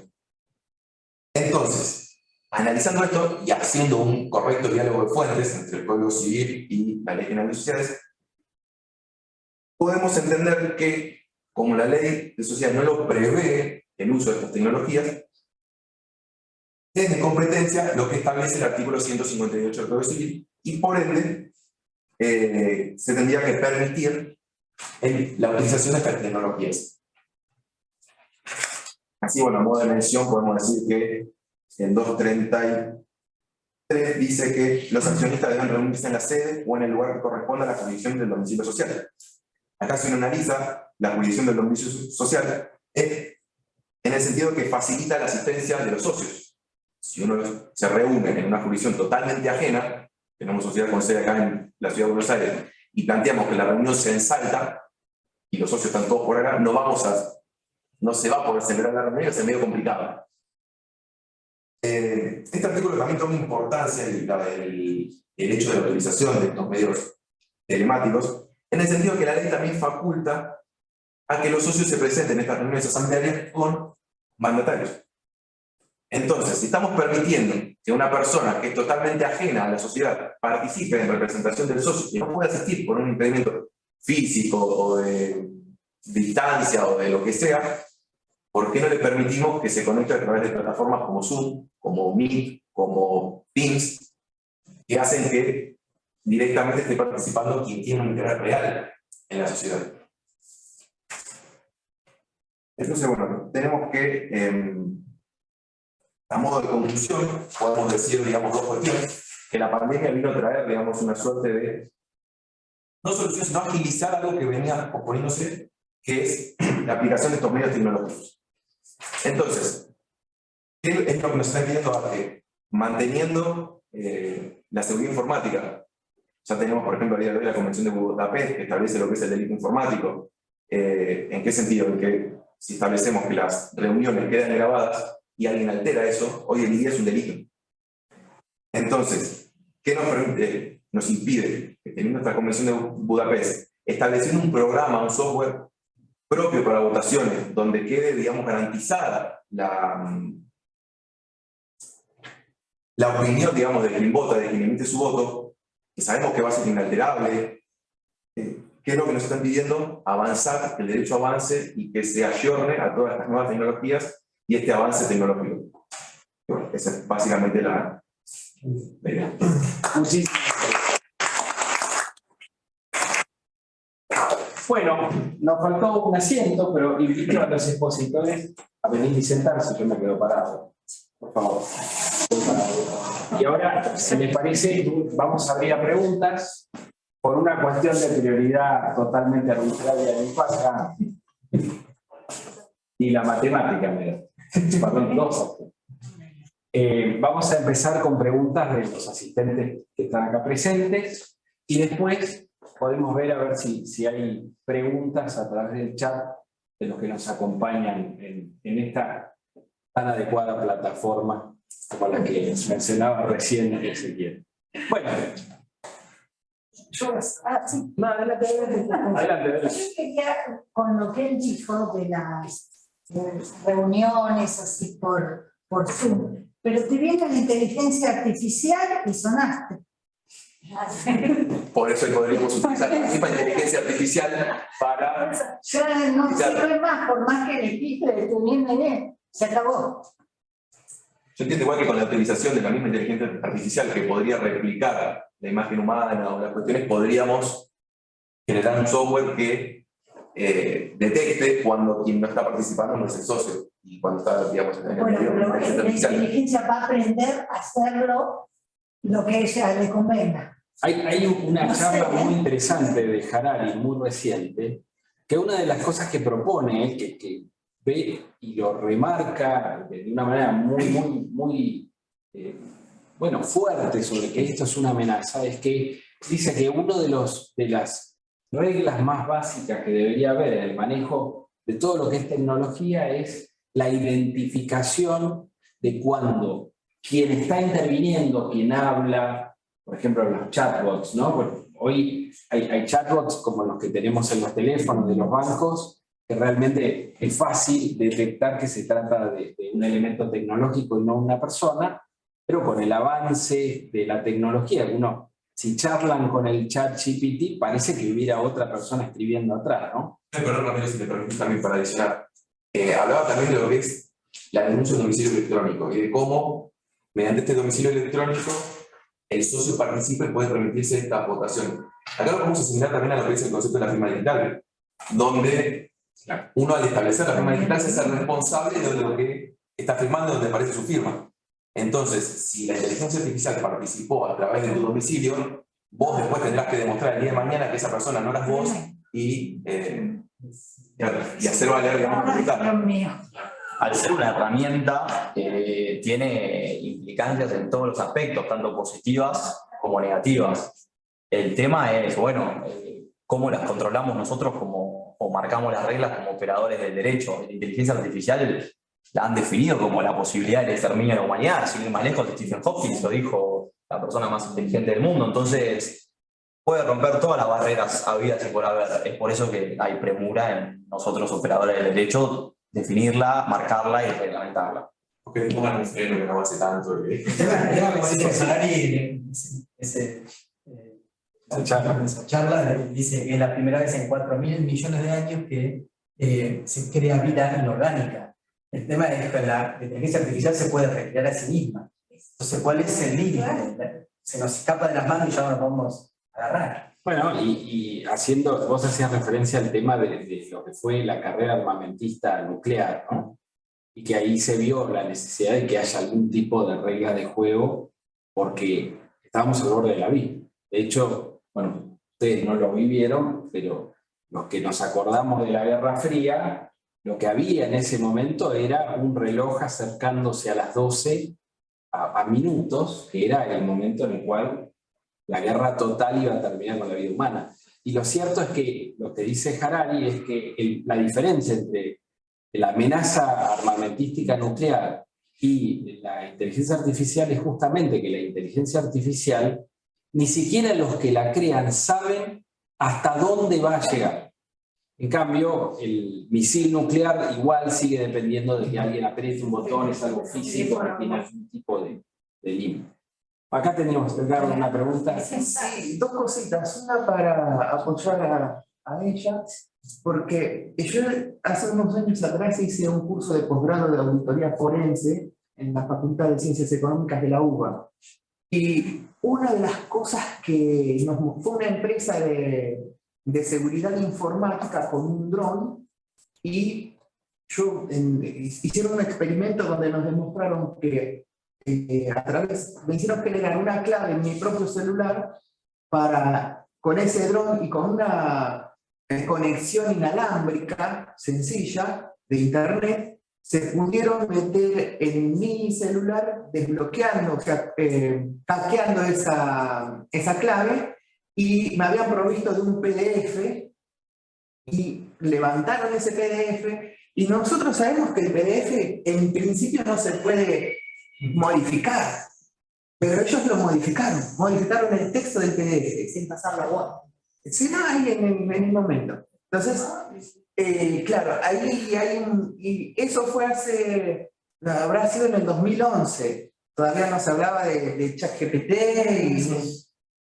Entonces, analizando esto y haciendo un correcto diálogo de fuentes entre el Código Civil y la Ley General de Sociedades, podemos entender que, como la Ley de Sociedades no lo prevé el uso de estas tecnologías, es de competencia lo que establece el artículo 158 del Código Civil, y por ende se tendría que permitir la utilización de estas tecnologías. Así, bueno, a modo de mención podemos decir que el 233 dice que los accionistas deben reunirse en la sede o en el lugar que corresponda a la jurisdicción del domicilio social. Acá, si uno analiza la jurisdicción del domicilio social, es en el sentido que facilita la asistencia de los socios. Si uno se reúne en una jurisdicción totalmente ajena, tenemos sociedad con sede acá en la ciudad de Buenos Aires, y planteamos que la reunión se ensalta y los socios están todos por acá, no se va a poder celebrar la reunión, es medio complicado. Este artículo también toma importancia el hecho de la utilización de estos medios telemáticos, en el sentido que la ley también faculta a que los socios se presenten en estas reuniones asamblearias con mandatarios. Entonces, si estamos permitiendo que una persona que es totalmente ajena a la sociedad participe en representación del socio y no puede asistir por un impedimento físico o de distancia o de lo que sea, ¿por qué no le permitimos que se conecte a través de plataformas como Zoom, como Meet, como Teams, que hacen que directamente esté participando quien tiene un interés real en la sociedad? Entonces, bueno, tenemos que, a modo de conclusión, podemos decir, digamos, dos cuestiones: que la pandemia vino a traer, digamos, una suerte de, no solución, sino agilizar algo que venía oponiéndose, que es la aplicación de estos medios tecnológicos. Entonces, ¿qué es lo que nos está pidiendo ARTE? Manteniendo la seguridad informática. Ya tenemos, por ejemplo, a día de hoy la Convención de Budapest, que establece lo que es el delito informático. ¿En qué sentido? En que si establecemos que las reuniones quedan grabadas y alguien altera eso, hoy en día es un delito. Entonces, ¿qué nos permite? Nos impide, teniendo esta Convención de Budapest, establecer un programa, un software propio para votaciones, donde quede, digamos, garantizada la opinión, digamos, de quien vota, de quien emite su voto, que sabemos que va a ser inalterable. ¿Qué es lo que nos están pidiendo? Avanzar, que el derecho avance y que se ayorne a todas estas nuevas tecnologías y este avance tecnológico. Bueno, esa es básicamente la idea. Muchísimas gracias. Bueno, nos faltó un asiento, pero invito a los expositores a venir y sentarse. Yo me quedo parado. Por favor. Y ahora, si les parece, vamos a abrir a preguntas. Por una cuestión de prioridad totalmente arbitraria de mi pasa, y la matemática, perdón, dos. Vamos a empezar con preguntas de los asistentes que están acá presentes, y después podemos ver a ver si hay preguntas a través del chat de los que nos acompañan en esta tan adecuada plataforma como la que mencionaba recién Ezequiel. Bueno. Sí. No, adelante. Yo quería, con lo que él dijo de las reuniones así por Zoom, pero te viene la inteligencia artificial y sonaste. Por eso podríamos utilizar la misma inteligencia artificial para... Ya no sirve más, por más que le quite, te viene, se acabó. Yo entiendo igual que con la utilización de la misma inteligencia artificial que podría replicar la imagen humana o las cuestiones, podríamos generar un software que detecte cuando quien no está participando no es el socio y cuando está, digamos, en el Bueno, pero la artificial. inteligencia va a aprender a hacerlo lo que ella le convenga. Hay una charla muy interesante de Harari, muy reciente, que una de las cosas que propone, que ve y lo remarca de una manera muy bueno, fuerte sobre que esto es una amenaza, es que dice que una de las reglas más básicas que debería haber en el manejo de todo lo que es tecnología es la identificación de cuando quien está interviniendo, quien habla, por ejemplo, los chatbots, ¿no? Bueno, hoy hay chatbots como los que tenemos en los teléfonos de los bancos, que realmente es fácil detectar que se trata de un elemento tecnológico y no una persona, pero con el avance de la tecnología, si charlan con el chat GPT, parece que hubiera otra persona escribiendo atrás, ¿no? Perdón, Ramiro, si me permites también para adicionar. Hablaba también de lo que es la denuncia de domicilio electrónico y de cómo, mediante este domicilio electrónico, el socio participa y puede permitirse esta votación. Acá lo vamos a asimilar también a lo que es el concepto de la firma digital, donde uno al establecer la firma digital se hace responsable de lo que está firmando, donde aparece su firma. Entonces, si la inteligencia artificial participó a través de tu domicilio, vos después tendrás que demostrar el día de mañana que esa persona no eras vos y hacer valer, digamos, Ay, Dios mío. Al ser una herramienta, tiene implicancias en todos los aspectos, tanto positivas como negativas. El tema es, bueno, cómo las controlamos nosotros o marcamos las reglas como operadores del derecho. La inteligencia artificial la han definido como la posibilidad del exterminio de la humanidad. Sin ir más lejos, Stephen Hawking lo dijo, la persona más inteligente del mundo. Entonces, puede romper todas las barreras habidas y por haber. Es por eso que hay premura en nosotros, operadores del derecho, definirla, marcarla y reglamentarla. Porque pongan un freno que no hace tanto. Como dice Harari, esa charla dice que es la primera vez en 4.000 millones de años que se crea vida inorgánica. El tema es que la inteligencia artificial se puede recrear a sí misma. Entonces, ¿cuál es el límite? Se nos escapa de las manos y ya no lo podemos agarrar. Bueno, y vos hacías referencia al tema de lo que fue la carrera armamentista nuclear, ¿no? Y que ahí se vio la necesidad de que haya algún tipo de regla de juego, porque estábamos al borde del abismo. De hecho, bueno, ustedes no lo vivieron, pero los que nos acordamos de la Guerra Fría, lo que había en ese momento era un reloj acercándose a las 12 a minutos, que era el momento en el cual la guerra total iba a terminar con la vida humana. Y lo cierto es que lo que dice Harari es que la diferencia entre la amenaza armamentística nuclear y la inteligencia artificial es justamente que la inteligencia artificial, ni siquiera los que la crean saben hasta dónde va a llegar. En cambio, el misil nuclear igual sigue dependiendo de que alguien apriete un botón, es algo físico, que tiene algún tipo de límite. Acá tenemos, Edgardo, una pregunta. Sí, dos cositas. Una para apoyar a ella, porque yo hace unos años atrás hice un curso de posgrado de auditoría forense en la Facultad de Ciencias Económicas de la UBA. Y una de las cosas que fue una empresa de seguridad informática con un dron, y hicieron un experimento donde nos demostraron que me hicieron generar una clave en mi propio celular con ese dron y con una conexión inalámbrica sencilla de internet, se pudieron meter en mi celular desbloqueando, o sea, hackeando esa clave, y me habían provisto de un PDF y levantaron ese PDF, y nosotros sabemos que el PDF en principio no se puede modificar, pero ellos lo modificaron el texto del PDF sin pasar la web. Sí, no, ahí en el momento. Entonces, claro, ahí hay y eso fue habrá sido en el 2011, todavía no se hablaba de ChatGPT,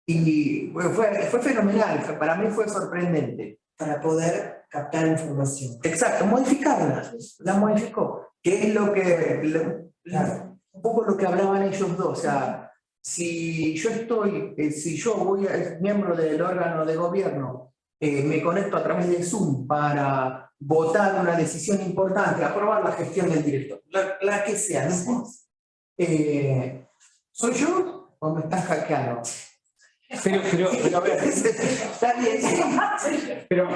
y bueno, fue fenomenal, para mí fue sorprendente. Para poder captar información. Exacto, modificarla, la modificó, que es un poco lo que hablaban ellos dos. O sea, si yo soy miembro del órgano de gobierno me conecto a través de Zoom para votar una decisión importante, aprobar la gestión del director, la que sea, no importa. ¿Soy yo o me están hackeando? Pero a ver, Está bien. pero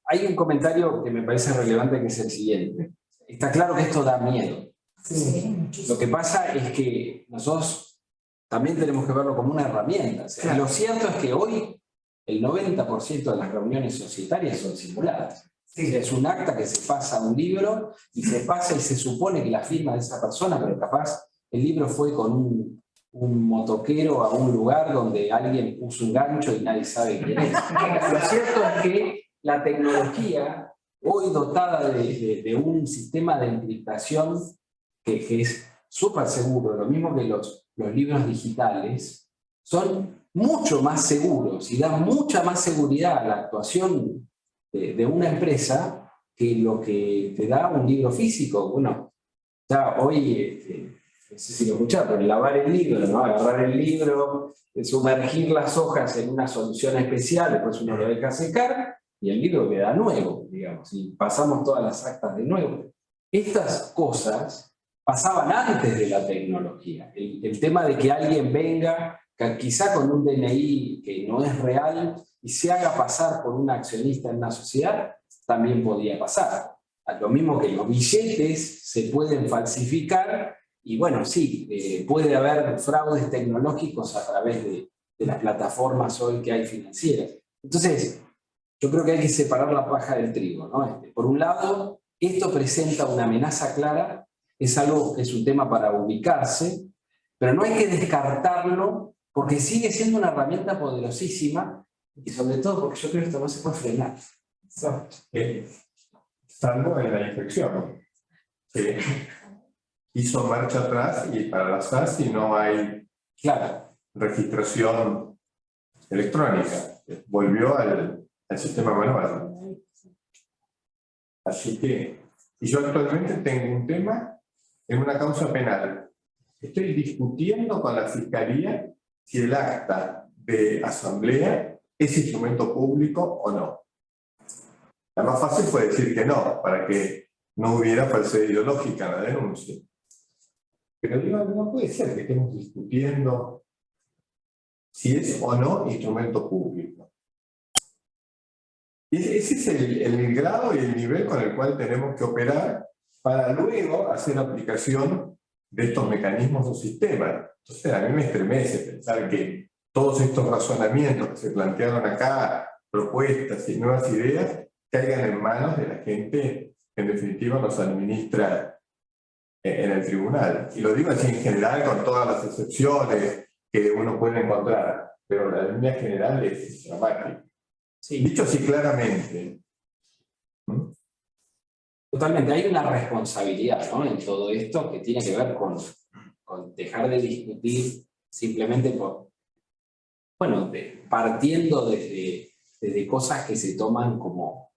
hay un comentario que me parece relevante, que es el siguiente. Está claro que esto da miedo. Sí. Lo que pasa es que nosotros también tenemos que verlo como una herramienta. O sea, Claro. Lo cierto es que hoy el 90% de las reuniones societarias son simuladas. Sí. O sea, es un acta que se pasa a un libro y se pasa y se supone que la firma de esa persona, pero capaz el libro fue con un motoquero a un lugar donde alguien puso un gancho y nadie sabe quién es. Lo cierto es que la tecnología, hoy dotada de un sistema de encriptación que es súper seguro, lo mismo que los libros digitales, son mucho más seguros y dan mucha más seguridad a la actuación de una empresa que lo que te da un libro físico. Bueno, ya hoy, no sé si lo escucharon, pero lavar el libro, ¿no? Agarrar el libro, sumergir las hojas en una solución especial, después uno lo deja secar y el libro queda nuevo, digamos, y pasamos todas las actas de nuevo. Estas cosas pasaban antes de la tecnología. El tema de que alguien venga, quizá con un DNI que no es real, y se haga pasar por un accionista en una sociedad, también podía pasar. Lo mismo que los billetes se pueden falsificar, y bueno, sí, puede haber fraudes tecnológicos a través de las plataformas hoy que hay financieras. Entonces, yo creo que hay que separar la paja del trigo, ¿no? Por un lado, esto presenta una amenaza clara, es algo que es un tema para ubicarse, pero no hay que descartarlo porque sigue siendo una herramienta poderosísima y sobre todo porque yo creo que esto no se puede frenar. Salvo en la infección, que hizo marcha atrás y para las ASI no hay registración electrónica, volvió al sistema manual. Así que, y yo actualmente tengo un tema en una causa penal. Estoy discutiendo con la Fiscalía si el acta de asamblea es instrumento público o no. La más fácil fue decir que no, para que no hubiera falsedad ideológica en la denuncia. Pero digo, no puede ser que estemos discutiendo si es o no instrumento público. Ese es el grado y el nivel con el cual tenemos que operar para luego hacer aplicación de estos mecanismos o sistemas. Entonces a mí me estremece pensar que todos estos razonamientos que se plantearon acá, propuestas y nuevas ideas, caigan en manos de la gente que en definitiva nos administra en el tribunal. Y lo digo así en general, con todas las excepciones que uno puede encontrar, pero la línea general es dramática. Sí. Dicho así claramente. Totalmente, hay una responsabilidad, ¿no?, en todo esto que tiene que ver con dejar de discutir simplemente partiendo desde cosas que se toman como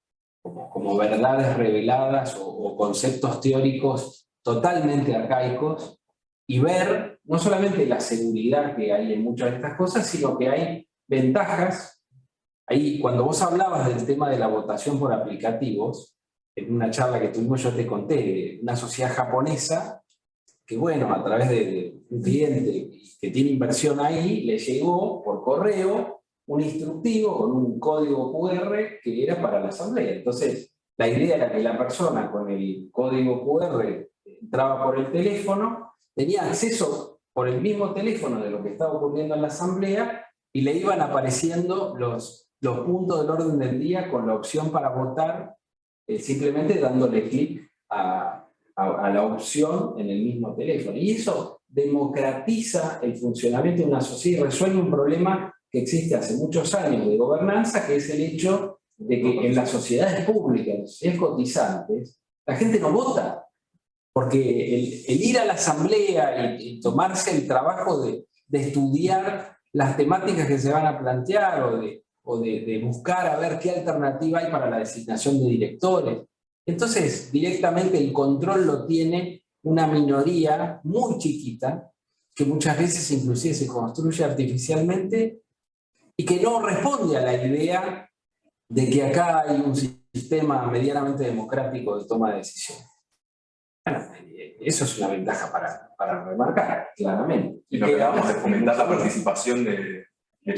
verdades reveladas o conceptos teóricos totalmente arcaicos, y ver no solamente la seguridad que hay en muchas de estas cosas, sino que hay ventajas. Ahí, cuando vos hablabas del tema de la votación por aplicativos, en una charla que tuvimos yo te conté de una sociedad japonesa que, bueno, a través de un cliente que tiene inversión ahí, le llegó por correo un instructivo con un código QR que era para la asamblea. Entonces, la idea era que la persona con el código QR entraba por el teléfono, tenía acceso por el mismo teléfono de lo que estaba ocurriendo en la asamblea y le iban apareciendo los puntos del orden del día con la opción para votar, simplemente dándole clic a la opción en el mismo teléfono. Y eso democratiza el funcionamiento de una sociedad y resuelve un problema que existe hace muchos años de gobernanza, que es el hecho de que en las sociedades públicas, en las sociedades cotizantes, la gente no vota. Porque el ir a la asamblea y tomarse el trabajo de estudiar las temáticas que se van a plantear o de buscar a ver qué alternativa hay para la designación de directores. Entonces, directamente el control lo tiene una minoría muy chiquita, que muchas veces inclusive se construye artificialmente, y que no responde a la idea de que acá hay un sistema medianamente democrático de toma de decisiones. Bueno, eso es una ventaja para remarcar, claramente. Y lo que hablamos de fomentar la participación del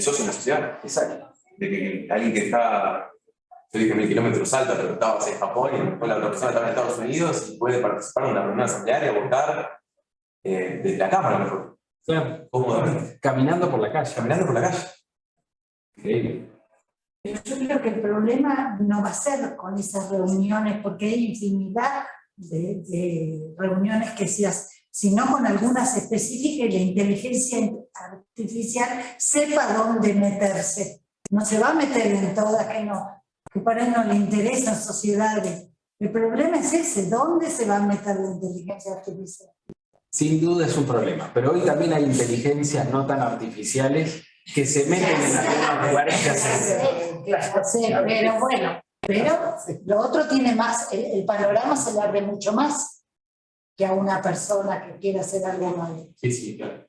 socio en la sociedad. Exacto. De que alguien que está, yo dije 1000 kilómetros salta, pero estaba en Japón y después la otra persona estaba en Estados Unidos y puede participar en una reunión asamblearia, votar desde la cámara mejor. Claro. Cómodamente. Caminando por la calle. Caminando por la calle. Increíble. Pero yo creo que el problema no va a ser con esas reuniones, porque hay infinidad de reuniones que se hacen, sino con algunas específicas y la inteligencia artificial sepa dónde meterse. No se va a meter en todas que para él no le interesan sociedades. El problema es ese, ¿dónde se va a meter la inteligencia artificial? Sin duda es un problema, pero hoy también hay inteligencias no tan artificiales que se meten en algunos lugares que hacen. Pero bueno, pero lo otro tiene más, el panorama se le abre mucho más que a una persona que quiera hacer algo malo. Sí, sí, claro.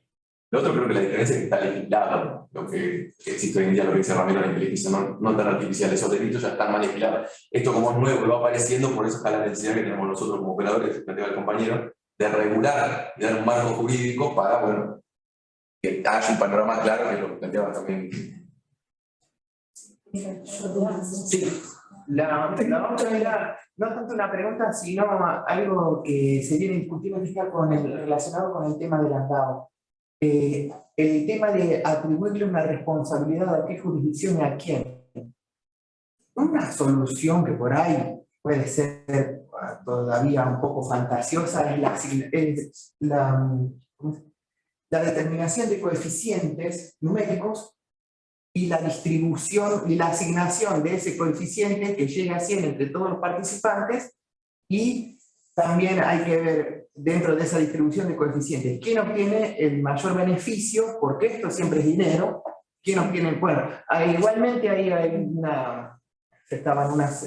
Lo otro creo que la diferencia es que está legislado, lo que existe hoy en día, lo que dice Ramiro, la inteligencia no tan artificial, esos delitos ya están mal legislados. Esto como es nuevo y va apareciendo, por eso está la necesidad que tenemos nosotros como operadores, que planteaba el compañero, de regular y dar un marco jurídico para, bueno, que haya un panorama claro, que lo planteaba también. Sí, la otra era no tanto una pregunta, sino algo que se viene discutiendo relacionado con el tema de las DAO. El tema de atribuirle una responsabilidad a qué jurisdicción y a quién. Una solución que por ahí puede ser todavía un poco fantasiosa es la determinación de coeficientes numéricos y la distribución y la asignación de ese coeficiente que llega a 100 entre todos los participantes, y también hay que ver dentro de esa distribución de coeficientes quién obtiene el mayor beneficio, porque esto siempre es dinero, quién obtiene, bueno, igualmente ahí estaban unas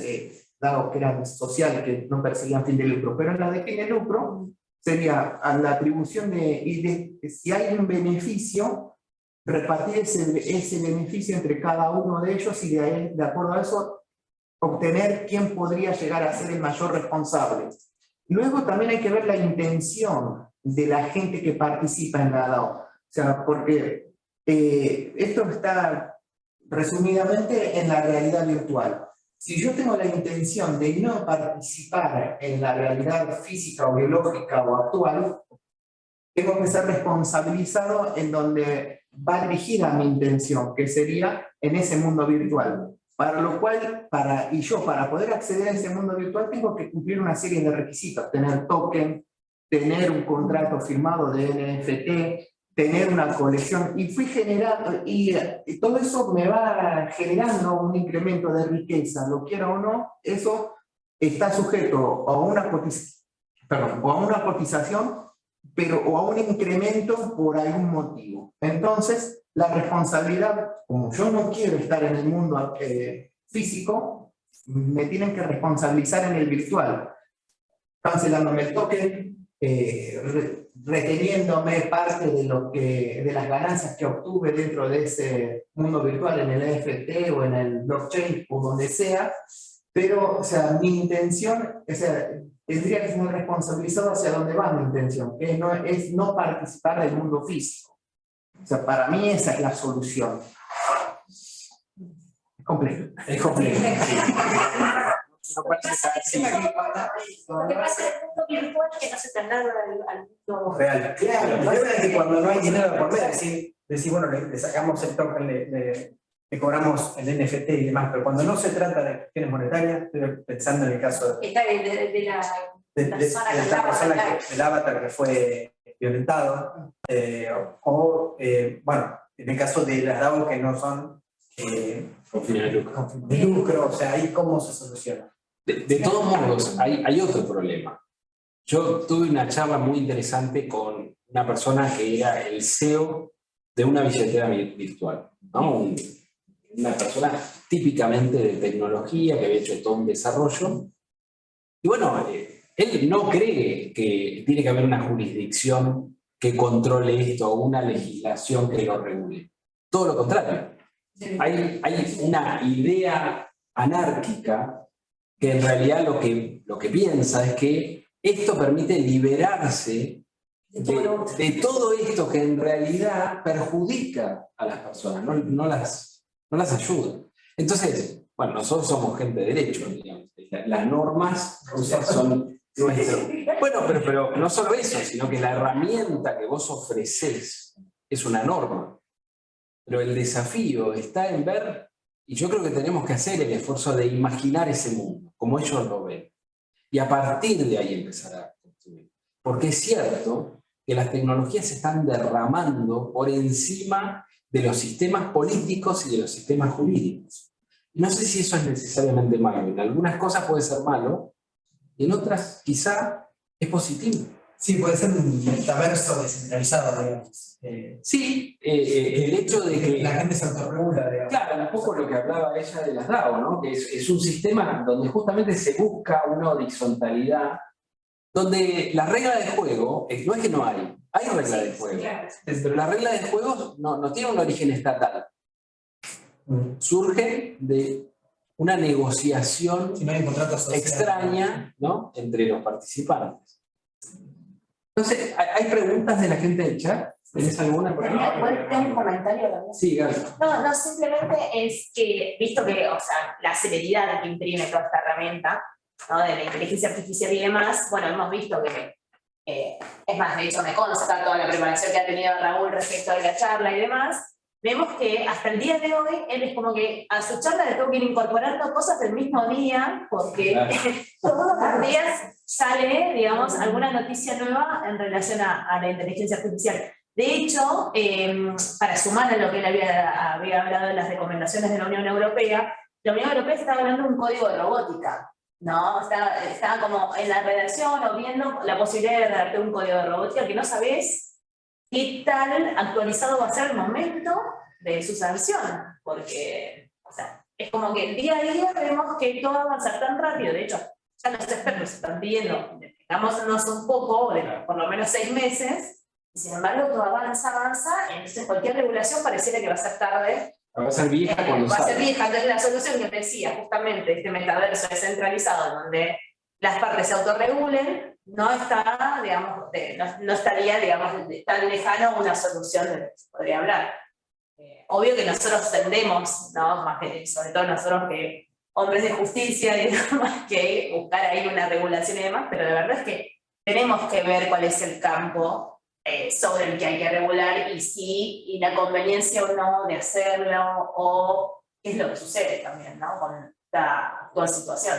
DAO que eran sociales, que no perseguían fin de lucro, pero en la de fin de lucro sería a la atribución de si hay un beneficio, repartir ese beneficio entre cada uno de ellos y de acuerdo a eso obtener quién podría llegar a ser el mayor responsable. Luego también hay que ver la intención de la gente que participa en la DAO. O sea, porque esto está resumidamente en la realidad virtual. Si yo tengo la intención de no participar en la realidad física o biológica o actual, tengo que ser responsabilizado en donde va dirigida mi intención, que sería en ese mundo virtual. Para lo cual, para poder acceder a ese mundo virtual, tengo que cumplir una serie de requisitos: tener token, tener un contrato firmado de NFT, tener una colección, y fui generando, y todo eso me va generando un incremento de riqueza, lo quiera o no, eso está sujeto a una cotización, o a un incremento por algún motivo. Entonces, la responsabilidad, como yo no quiero estar en el mundo físico, me tienen que responsabilizar en el virtual, cancelándome el token, reteniéndome parte de las ganancias que obtuve dentro de ese mundo virtual, en el NFT o en el blockchain o donde sea, pero, o sea, mi intención, o sea, tendría que ser responsabilizado hacia dónde va mi intención, que es no participar del mundo físico. O sea, para mí esa es la solución. Es complejo. Es complejo. Lo que pasa es el mundo virtual que no se traslada al mundo real. Claro, el problema es que cuando no hay dinero por medio, decir, bueno, le sacamos el token, le cobramos el NFT y demás, pero cuando no se trata de cuestiones monetarias, estoy pensando en el caso de la persona del avatar que fue violentado, bueno, en el caso de las DAO que no son con fines de lucro, o sea, ahí cómo se soluciona. De todos modos, hay otro problema. Yo tuve una charla muy interesante con una persona que era el CEO de una billetera virtual, ¿no? Una persona típicamente de tecnología que había hecho todo un desarrollo. Y bueno, él no cree que tiene que haber una jurisdicción que controle esto o una legislación que lo regule. Todo lo contrario. Hay una idea anárquica que en realidad lo que piensa es que esto permite liberarse de todo esto que en realidad perjudica a las personas, no las ayuda. Entonces, bueno, nosotros somos gente de derecho, digamos. Las normas son nuestras. Bueno, pero no solo eso, sino que la herramienta que vos ofrecés es una norma. Pero el desafío está en ver, y yo creo que tenemos que hacer el esfuerzo de imaginar ese mundo, como ellos lo ven. Y a partir de ahí empezar a construir. Porque es cierto que las tecnologías se están derramando por encima de los sistemas políticos y de los sistemas jurídicos. No sé si eso es necesariamente malo. En algunas cosas puede ser malo, y en otras quizá es positivo. Sí, puede ser un metaverso descentralizado, digamos. Sí, el hecho de que la gente se autorregula, digamos. Claro, un poco lo que hablaba ella de las DAO, ¿no? Que es un sistema donde justamente se busca una horizontalidad, donde la regla de juego, no es que no hay regla de juego, pero la regla de juego no tiene un origen estatal. Surge de una negociación Si no hay un contrato social, extraña, ¿no? Entre los participantes. Entonces, ¿hay preguntas de la gente del chat? ¿Tenés alguna por ahí? ¿Tengo un comentario también? Sí, Gaby. No, simplemente es que, visto que, o sea, la celeridad que imprime toda esta herramienta, ¿no? De la inteligencia artificial y demás, bueno, hemos visto que, es más, de hecho me consta toda la preparación que ha tenido Raúl respecto a la charla y demás, vemos que hasta el día de hoy, él es como que a su charla le tengo que ir incorporando cosas del mismo día, porque Claro. todos los días sale, digamos, alguna noticia nueva en relación a la inteligencia artificial. De hecho, para sumar a lo que él había hablado de las recomendaciones de la Unión Europea estaba hablando de un código de robótica, ¿no? Estaba como en la redacción o viendo la posibilidad de redactar un código de robótica que no sabés qué tal actualizado va a ser el momento de su sanción, porque, o sea, es como que el día a día vemos que todo va a avanzar tan rápido. De hecho, ya los expertos están pidiendo, detengámonos un poco, por lo menos 6 meses, y sin embargo todo avanza, entonces cualquier regulación pareciera que va a ser tarde. Va a ser vieja cuando Va a ser salga. vieja, entonces la solución que decía, justamente, este metaverso descentralizado, donde las partes se autorregulen, no está, digamos, no estaría, digamos, tan lejano una solución de la que se podría hablar. Obvio que nosotros tendemos, ¿no? Más que, sobre todo nosotros que hombres de justicia, digamos, que buscar ahí una regulación y demás, pero la verdad es que tenemos que ver cuál es el campo sobre el que hay que regular y la conveniencia o no de hacerlo, o qué es lo que sucede también, ¿no? Con esta actual situación.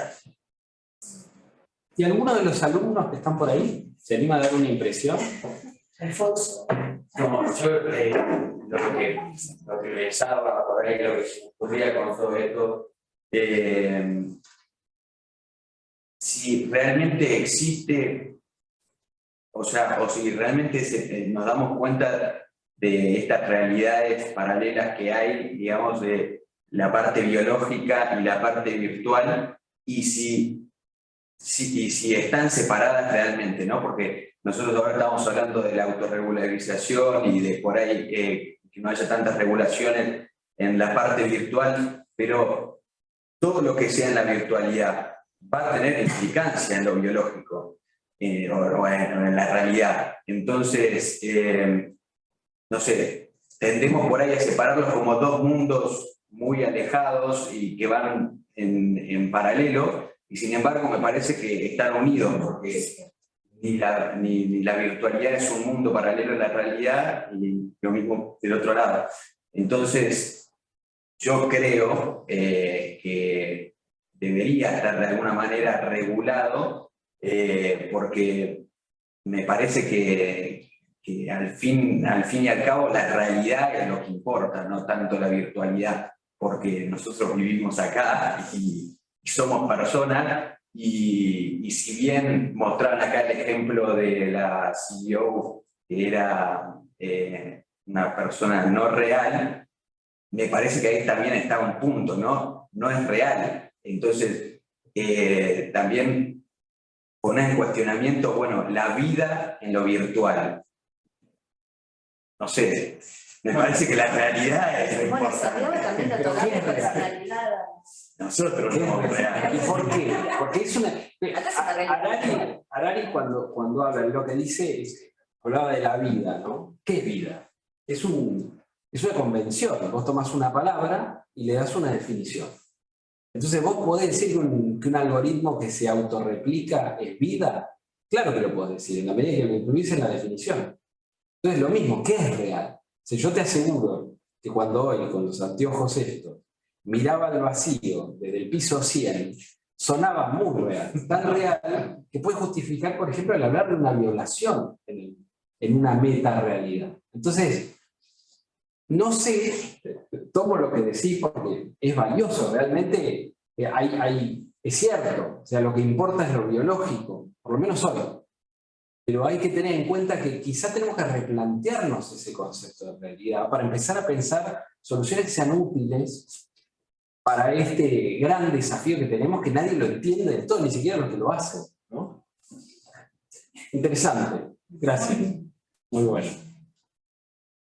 ¿Y alguno de los alumnos que están por ahí se anima a dar una impresión? Alfonso. No, yo lo que pensaba, por ahí lo que se me ocurría con todo esto, si realmente existe, o si realmente nos damos cuenta de estas realidades paralelas que hay, digamos, de la parte biológica y la parte virtual, y si están separadas realmente, ¿no? Porque nosotros ahora estamos hablando de la autorregularización y de por ahí que no haya tantas regulaciones en la parte virtual, pero todo lo que sea en la virtualidad va a tener implicancia en lo biológico o en la realidad. Entonces, no sé, tendemos por ahí a separarlos como dos mundos muy alejados y que van en paralelo, y sin embargo me parece que están unidos, porque ni la virtualidad es un mundo paralelo a la realidad, y lo mismo del otro lado. Entonces, yo creo que debería estar de alguna manera regulado, porque me parece que al fin y al cabo la realidad es lo que importa, no tanto la virtualidad, porque nosotros vivimos acá y somos personas, y si bien mostraron acá el ejemplo de la CEO, que era una persona no real, me parece que ahí también está un punto, ¿no? No es real. Entonces, también poner en cuestionamiento, bueno, la vida en lo virtual. No sé, Me parece que la realidad es lo Bueno, importante. Santiago también lo Pero toca ¿qué de es real? personalidad. Nosotros ¿Qué es somos real? reales. ¿Y por qué? Porque es una... Acá es una realidad. Harari cuando habla de lo que dice, hablaba de la vida, ¿no? ¿Qué es vida? Es una convención. Vos tomás una palabra y le das una definición. Entonces, ¿vos podés decir que un algoritmo que se autorreplica es vida? Claro que lo podés decir, en la medida que lo incluís en la definición. Entonces, lo mismo, ¿qué es real? Si yo te aseguro que cuando hoy, con los anteojos estos, miraba al vacío desde el piso 100, sonaba muy real, tan real que puede justificar, por ejemplo, el hablar de una violación en una meta-realidad. Entonces, no sé, tomo lo que decís porque es valioso, realmente es cierto, o sea, lo que importa es lo biológico, por lo menos hoy. Pero hay que tener en cuenta que quizá tenemos que replantearnos ese concepto de realidad para empezar a pensar soluciones que sean útiles para este gran desafío que tenemos, que nadie lo entiende del todo, ni siquiera los que lo hacen, ¿no? Interesante, gracias. Muy bueno.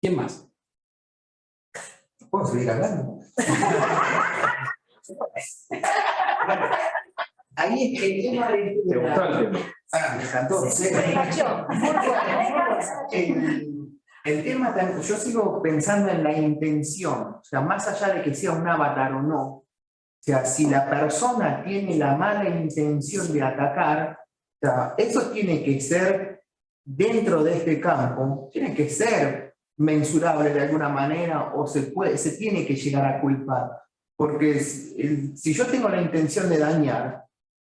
¿Quién más? ¿Puedo seguir hablando? Ahí es que el tema de... ¿Te gustó el tema? Me encantó. El tema, yo sigo pensando en la intención, o sea, más allá de que sea un avatar o no, o sea, si la persona tiene la mala intención de atacar, o sea, eso tiene que ser, dentro de este campo, tiene que ser mensurable de alguna manera o se tiene que llegar a culpar. Porque si yo tengo la intención de dañar,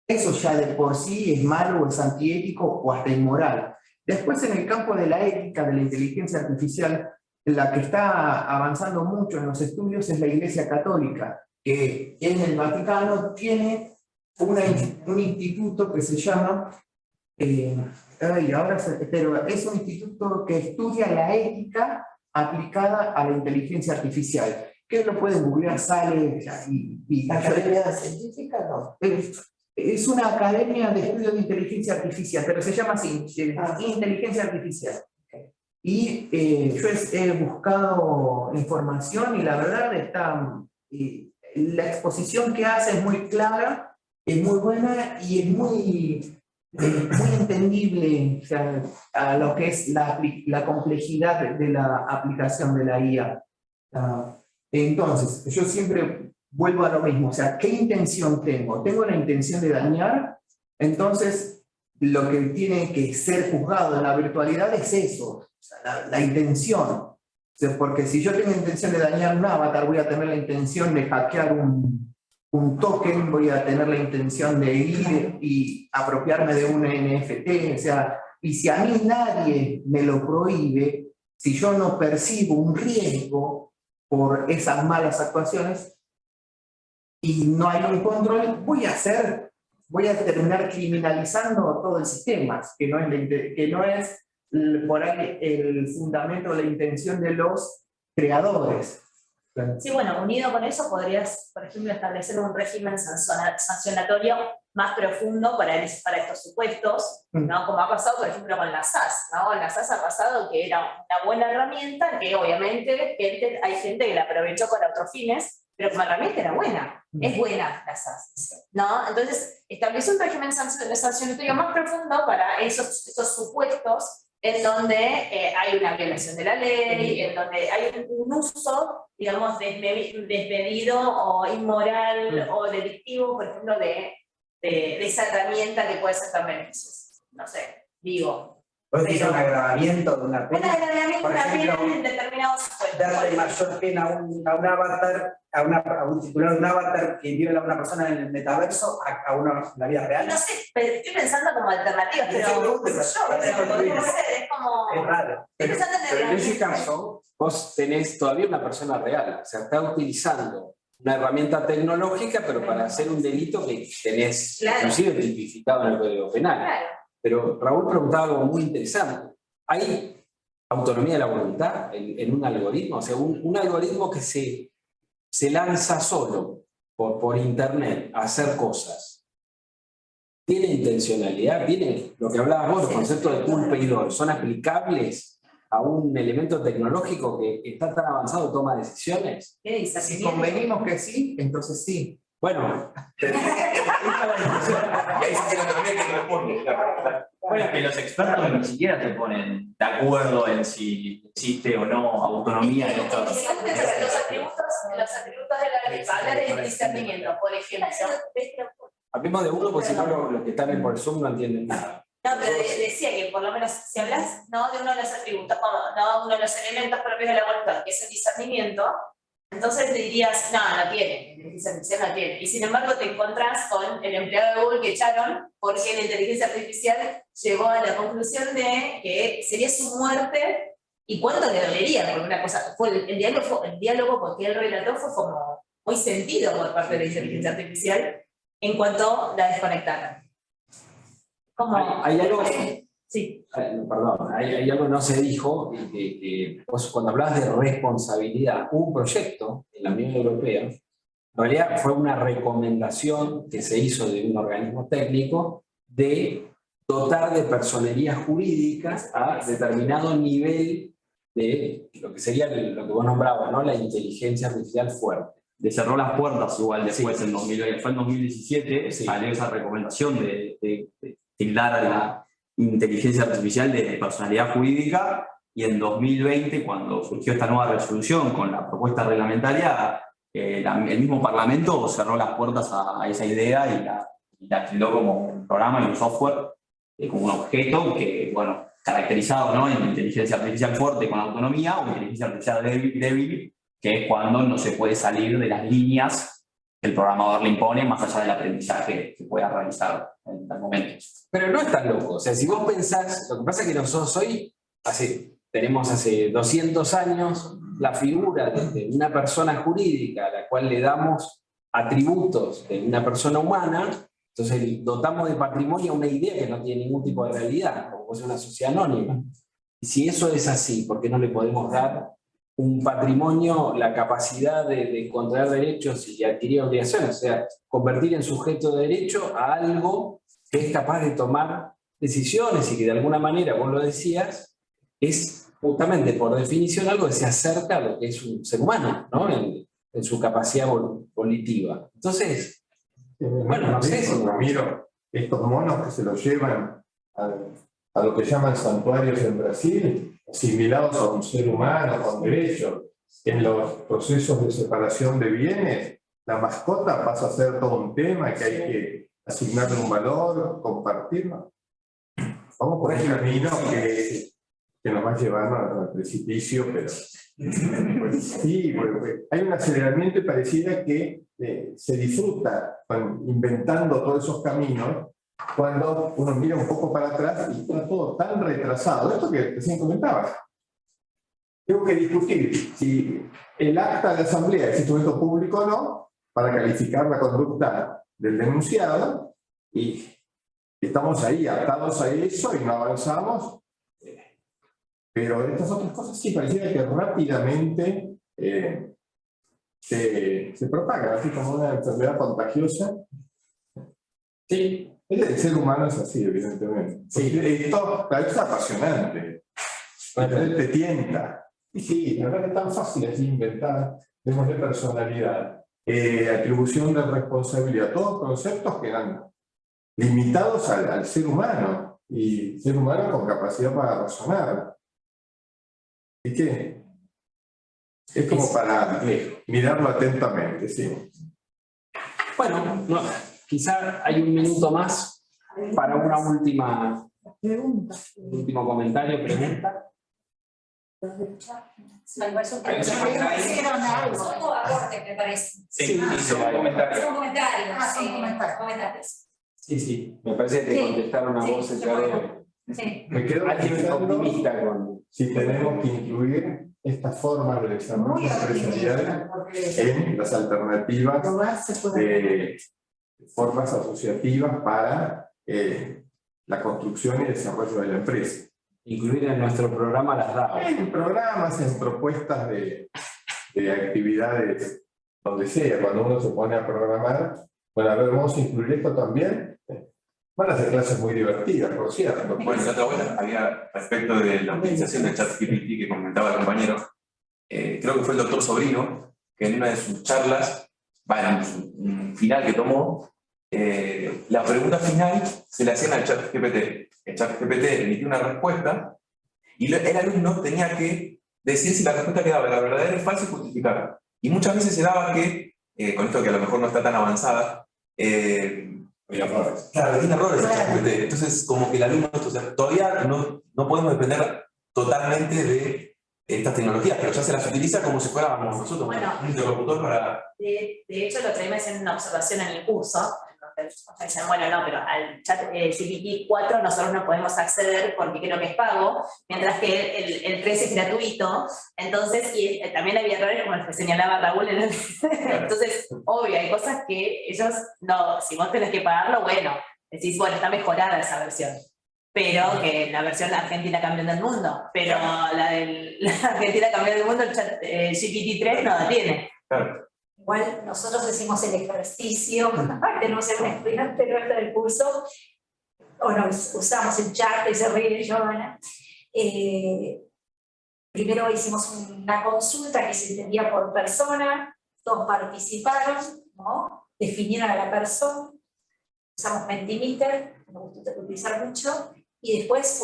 eso ya de por sí es malo o es antiético o hasta inmoral. Después, en el campo de la ética, de la inteligencia artificial, la que está avanzando mucho en los estudios es la Iglesia Católica, que en el Vaticano tiene un instituto que se llama, pero es un instituto que estudia la ética aplicada a la inteligencia artificial. Que lo pueden googlear, sale y ¿La academia científica no? Es una academia de estudio de inteligencia artificial, pero se llama así, inteligencia artificial. Y yo he buscado información y la verdad está, la exposición que hace es muy clara, es muy buena y es muy entendible, o sea, a lo que es la complejidad de la aplicación de la IA. Entonces, yo siempre vuelvo a lo mismo, o sea, ¿qué intención tengo? ¿Tengo la intención de dañar? Entonces, lo que tiene que ser juzgado en la virtualidad es eso, o sea, la intención. O sea, porque si yo tengo intención de dañar un avatar, voy a tener la intención de hackear un token, voy a tener la intención de ir y apropiarme de un NFT, o sea, y si a mí nadie me lo prohíbe, si yo no percibo un riesgo por esas malas actuaciones, y no hay un control, voy a terminar criminalizando todo el sistema, que no es por ahí el fundamento, la intención de los creadores. Sí, bueno, unido con eso podrías, por ejemplo, establecer un régimen sancionatorio más profundo para estos supuestos, ¿no? Como ha pasado, por ejemplo, con la SAS, ¿no? La SAS ha pasado que era una buena herramienta, que obviamente hay gente que la aprovechó para otros fines, pero como herramienta era buena, es buena la SAS, ¿no? Entonces, establecer un régimen sancionatorio más profundo para esos supuestos en donde hay una violación de la ley, en donde hay un uso, digamos, desmedido o inmoral o delictivo, por ejemplo, de esa herramienta que puede ser tan beneficiosa. No sé, digo. ¿Vos decís un agravamiento de una pena? Un agravamiento Por de una ejemplo, pena en determinados supuestos. darle mayor pena a un avatar, a un titular de un avatar que viola a una persona en el metaverso a una en la vida real. No sé, pero estoy pensando como alternativas, pero podría ser, es como... Es raro. Estoy pensando Pero en ese herramientas. caso, vos tenés todavía una persona real, o sea, está utilizando una herramienta tecnológica, pero para hacer un delito que tenés inclusive tipificado en el Código Penal. Claro. Pero Raúl preguntaba algo muy interesante. ¿Hay autonomía de la voluntad en un algoritmo? O sea, un algoritmo que se lanza solo por internet a hacer cosas. ¿Tiene intencionalidad? ¿Tiene lo que hablabas vos, los conceptos de culpa y dolor? ¿Son aplicables a un elemento tecnológico que está tan avanzado, toma decisiones? ¿Qué Si discernimiento? convenimos que sí, entonces sí. Bueno, Y ahí se tiene autonomía que responde. Bueno, que los expertos ni siquiera se ponen de acuerdo en si existe o no autonomía en estos. Los atributos de la ley, hablar del discernimiento, por ejemplo. hablemos de uno, porque si no los que están por el Zoom no entienden nada. No, pero decía que por lo menos si hablas ¿no? de uno de los atributos, como ¿no? uno de los elementos propios de la voluntad, que es el discernimiento, entonces le dirías, no tiene, la inteligencia artificial no tiene. Y sin embargo te encontrás con el empleado de Google que echaron porque la inteligencia artificial llegó a la conclusión de que sería su muerte y cuánto le dolería, porque una cosa, fue el diálogo que él relató fue como muy sentido por parte de la inteligencia artificial en cuanto la desconectaron. Como, Hay algo, sí. perdón, hay algo que no se dijo, que vos cuando hablabas de responsabilidad, hubo un proyecto en la Unión Europea, en realidad fue una recomendación que se hizo de un organismo técnico de dotar de personería jurídica a determinado nivel de lo que sería lo que vos nombrabas, ¿no? La inteligencia artificial fuerte. Le cerró las puertas igual después, Sí. en 2020, fue en 2017, Sí. salió esa recomendación de tildar a la inteligencia artificial de personalidad jurídica, y en 2020, cuando surgió esta nueva resolución con la propuesta reglamentaria, el mismo Parlamento cerró las puertas a esa idea y la tildó como un programa y un software, como un objeto que, bueno, caracterizado, ¿no? en inteligencia artificial fuerte con autonomía o inteligencia artificial débil, que es cuando no se puede salir de las líneas que el programador le impone más allá del aprendizaje que pueda realizar en tal momento. Pero no es tan loco. O sea, si vos pensás, lo que pasa es que nosotros hoy tenemos hace 200 años la figura de una persona jurídica a la cual le damos atributos de una persona humana, entonces dotamos de patrimonio una idea que no tiene ningún tipo de realidad, como es una sociedad anónima. Y si eso es así, ¿por qué no le podemos dar un patrimonio, la capacidad de contraer derechos y adquirir obligaciones? O sea, convertir en sujeto de derecho a algo que es capaz de tomar decisiones y que de alguna manera, vos lo decías, es justamente por definición algo que se acerca a lo que es un ser humano, ¿no? En su capacidad volitiva. Entonces, bueno, no sé si... Ramiro, estos monos que se los llevan a lo que llaman santuarios en Brasil, asimilados a un ser humano con derechos, en los procesos de separación de bienes, la mascota pasa a ser todo un tema que hay que asignarle un valor, compartirlo. Vamos por un camino que nos va a llevar al precipicio, pero pues, sí, pues, hay un aceleramiento y pareciera que se disfruta inventando todos esos caminos cuando uno mira un poco para atrás y está todo tan retrasado. Esto que recién comentabas. Tengo que discutir si el acta de asamblea es instrumento público o no para calificar la conducta del denunciado, y estamos ahí atados a eso y no avanzamos. Pero estas otras cosas sí pareciera que rápidamente se propagan, así como una enfermedad contagiosa. Sí, el ser humano es así, evidentemente. Sí. Esto es apasionante, te tienta. Y sí, la verdad que es tan fácil es inventar, démosle personalidad, atribución de responsabilidad, todos conceptos que eran limitados al ser humano, y ser humano con capacidad para razonar. ¿Y qué? Es como para mirarlo atentamente, sí. Bueno, no, quizá hay un minuto más para una última Pregunta. último comentario, pregunta. Me parece un Hicieron algo. Son aportes, me parece. Sí, son comentarios. Son comentarios. Son sí, comentarios. Sí, me parece que te contestaron a vos, Edgardo. Sí. Me quedo Alguien pensando optimista con... si tenemos que incluir estas formas de desarrollo Muy empresarial porque en las alternativas probar se puede. de formas asociativas para la construcción y desarrollo de la empresa. Incluir en nuestro programa las DAO. En programas, en propuestas de actividades, donde sea, cuando uno se pone a programar, bueno, a ver, vamos a incluir esto también. Van a ser clases muy divertidas, por cierto. Bueno, la otra vuelta había respecto de la utilización del ChatGPT que comentaba el compañero, creo que fue el doctor Sobrino, que en una de sus charlas, en un final que tomó, la pregunta final se le hacían al ChatGPT. El ChatGPT emitía una respuesta y el alumno tenía que decir si la respuesta quedaba la verdadera y falsa y justificarla. Y muchas veces se daba que, con esto que a lo mejor no está tan avanzada, claro, tiene errores el ChatGPT. Entonces, como que el alumno, todavía no podemos depender totalmente de estas tecnologías, pero ya se las utiliza como si fuéramos nosotros un interlocutor para... De hecho, lo traemos en una observación en el curso. Entonces, dicen, bueno, no, pero al chat GPT 4 nosotros no podemos acceder porque creo que es pago, mientras que el 3 es gratuito. Entonces, y también había errores como el que señalaba Raúl. Entonces, obvio, hay cosas que ellos no, si vos tenés que pagarlo, bueno, decís, bueno, está mejorada esa versión. Pero que la versión Argentina cambiando el mundo, pero la Argentina cambiando el mundo, el chat GPT 3 no la tiene. Claro. Igual nosotros decimos el ejercicio, tenemos un estudiante nuestro del curso, o nos usamos el chat y se ríe Giovanna. Primero hicimos una consulta que se entendía por persona, todos participaron, ¿no? Definieron a la persona, usamos Mentimeter, que nos gusta utilizar mucho, y después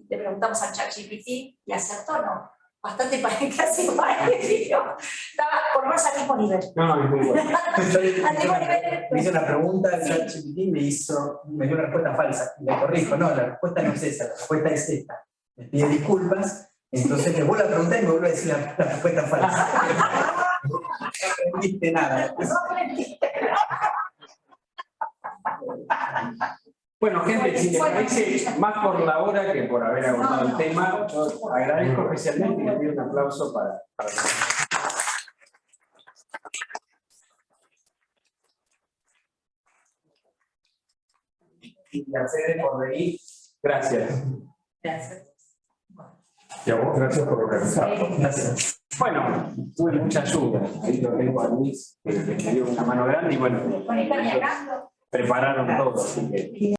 le preguntamos al ChatGPT y acertó, ¿no? Bastante casi parecido. Estaba por lo menos al mismo nivel. No, es muy bueno. Me hizo una pregunta, el ChatGPT me dio una respuesta falsa. Y le corrijo, no, la respuesta no es esa, la respuesta es esta. Me pide disculpas, entonces le vuelvo a preguntar y me vuelve a decir la respuesta falsa. No aprendiste nada. Bueno, gente, si les parece, más por la hora que por haber abordado el tema, yo agradezco especialmente y les pido un aplauso para y a ustedes por venir. Gracias. Gracias. Y a vos, gracias por organizarlo. Gracias. Bueno, tuve mucha ayuda. Ahí lo tengo a Luis, que me dio una mano grande y bueno, prepararon todo. Así que...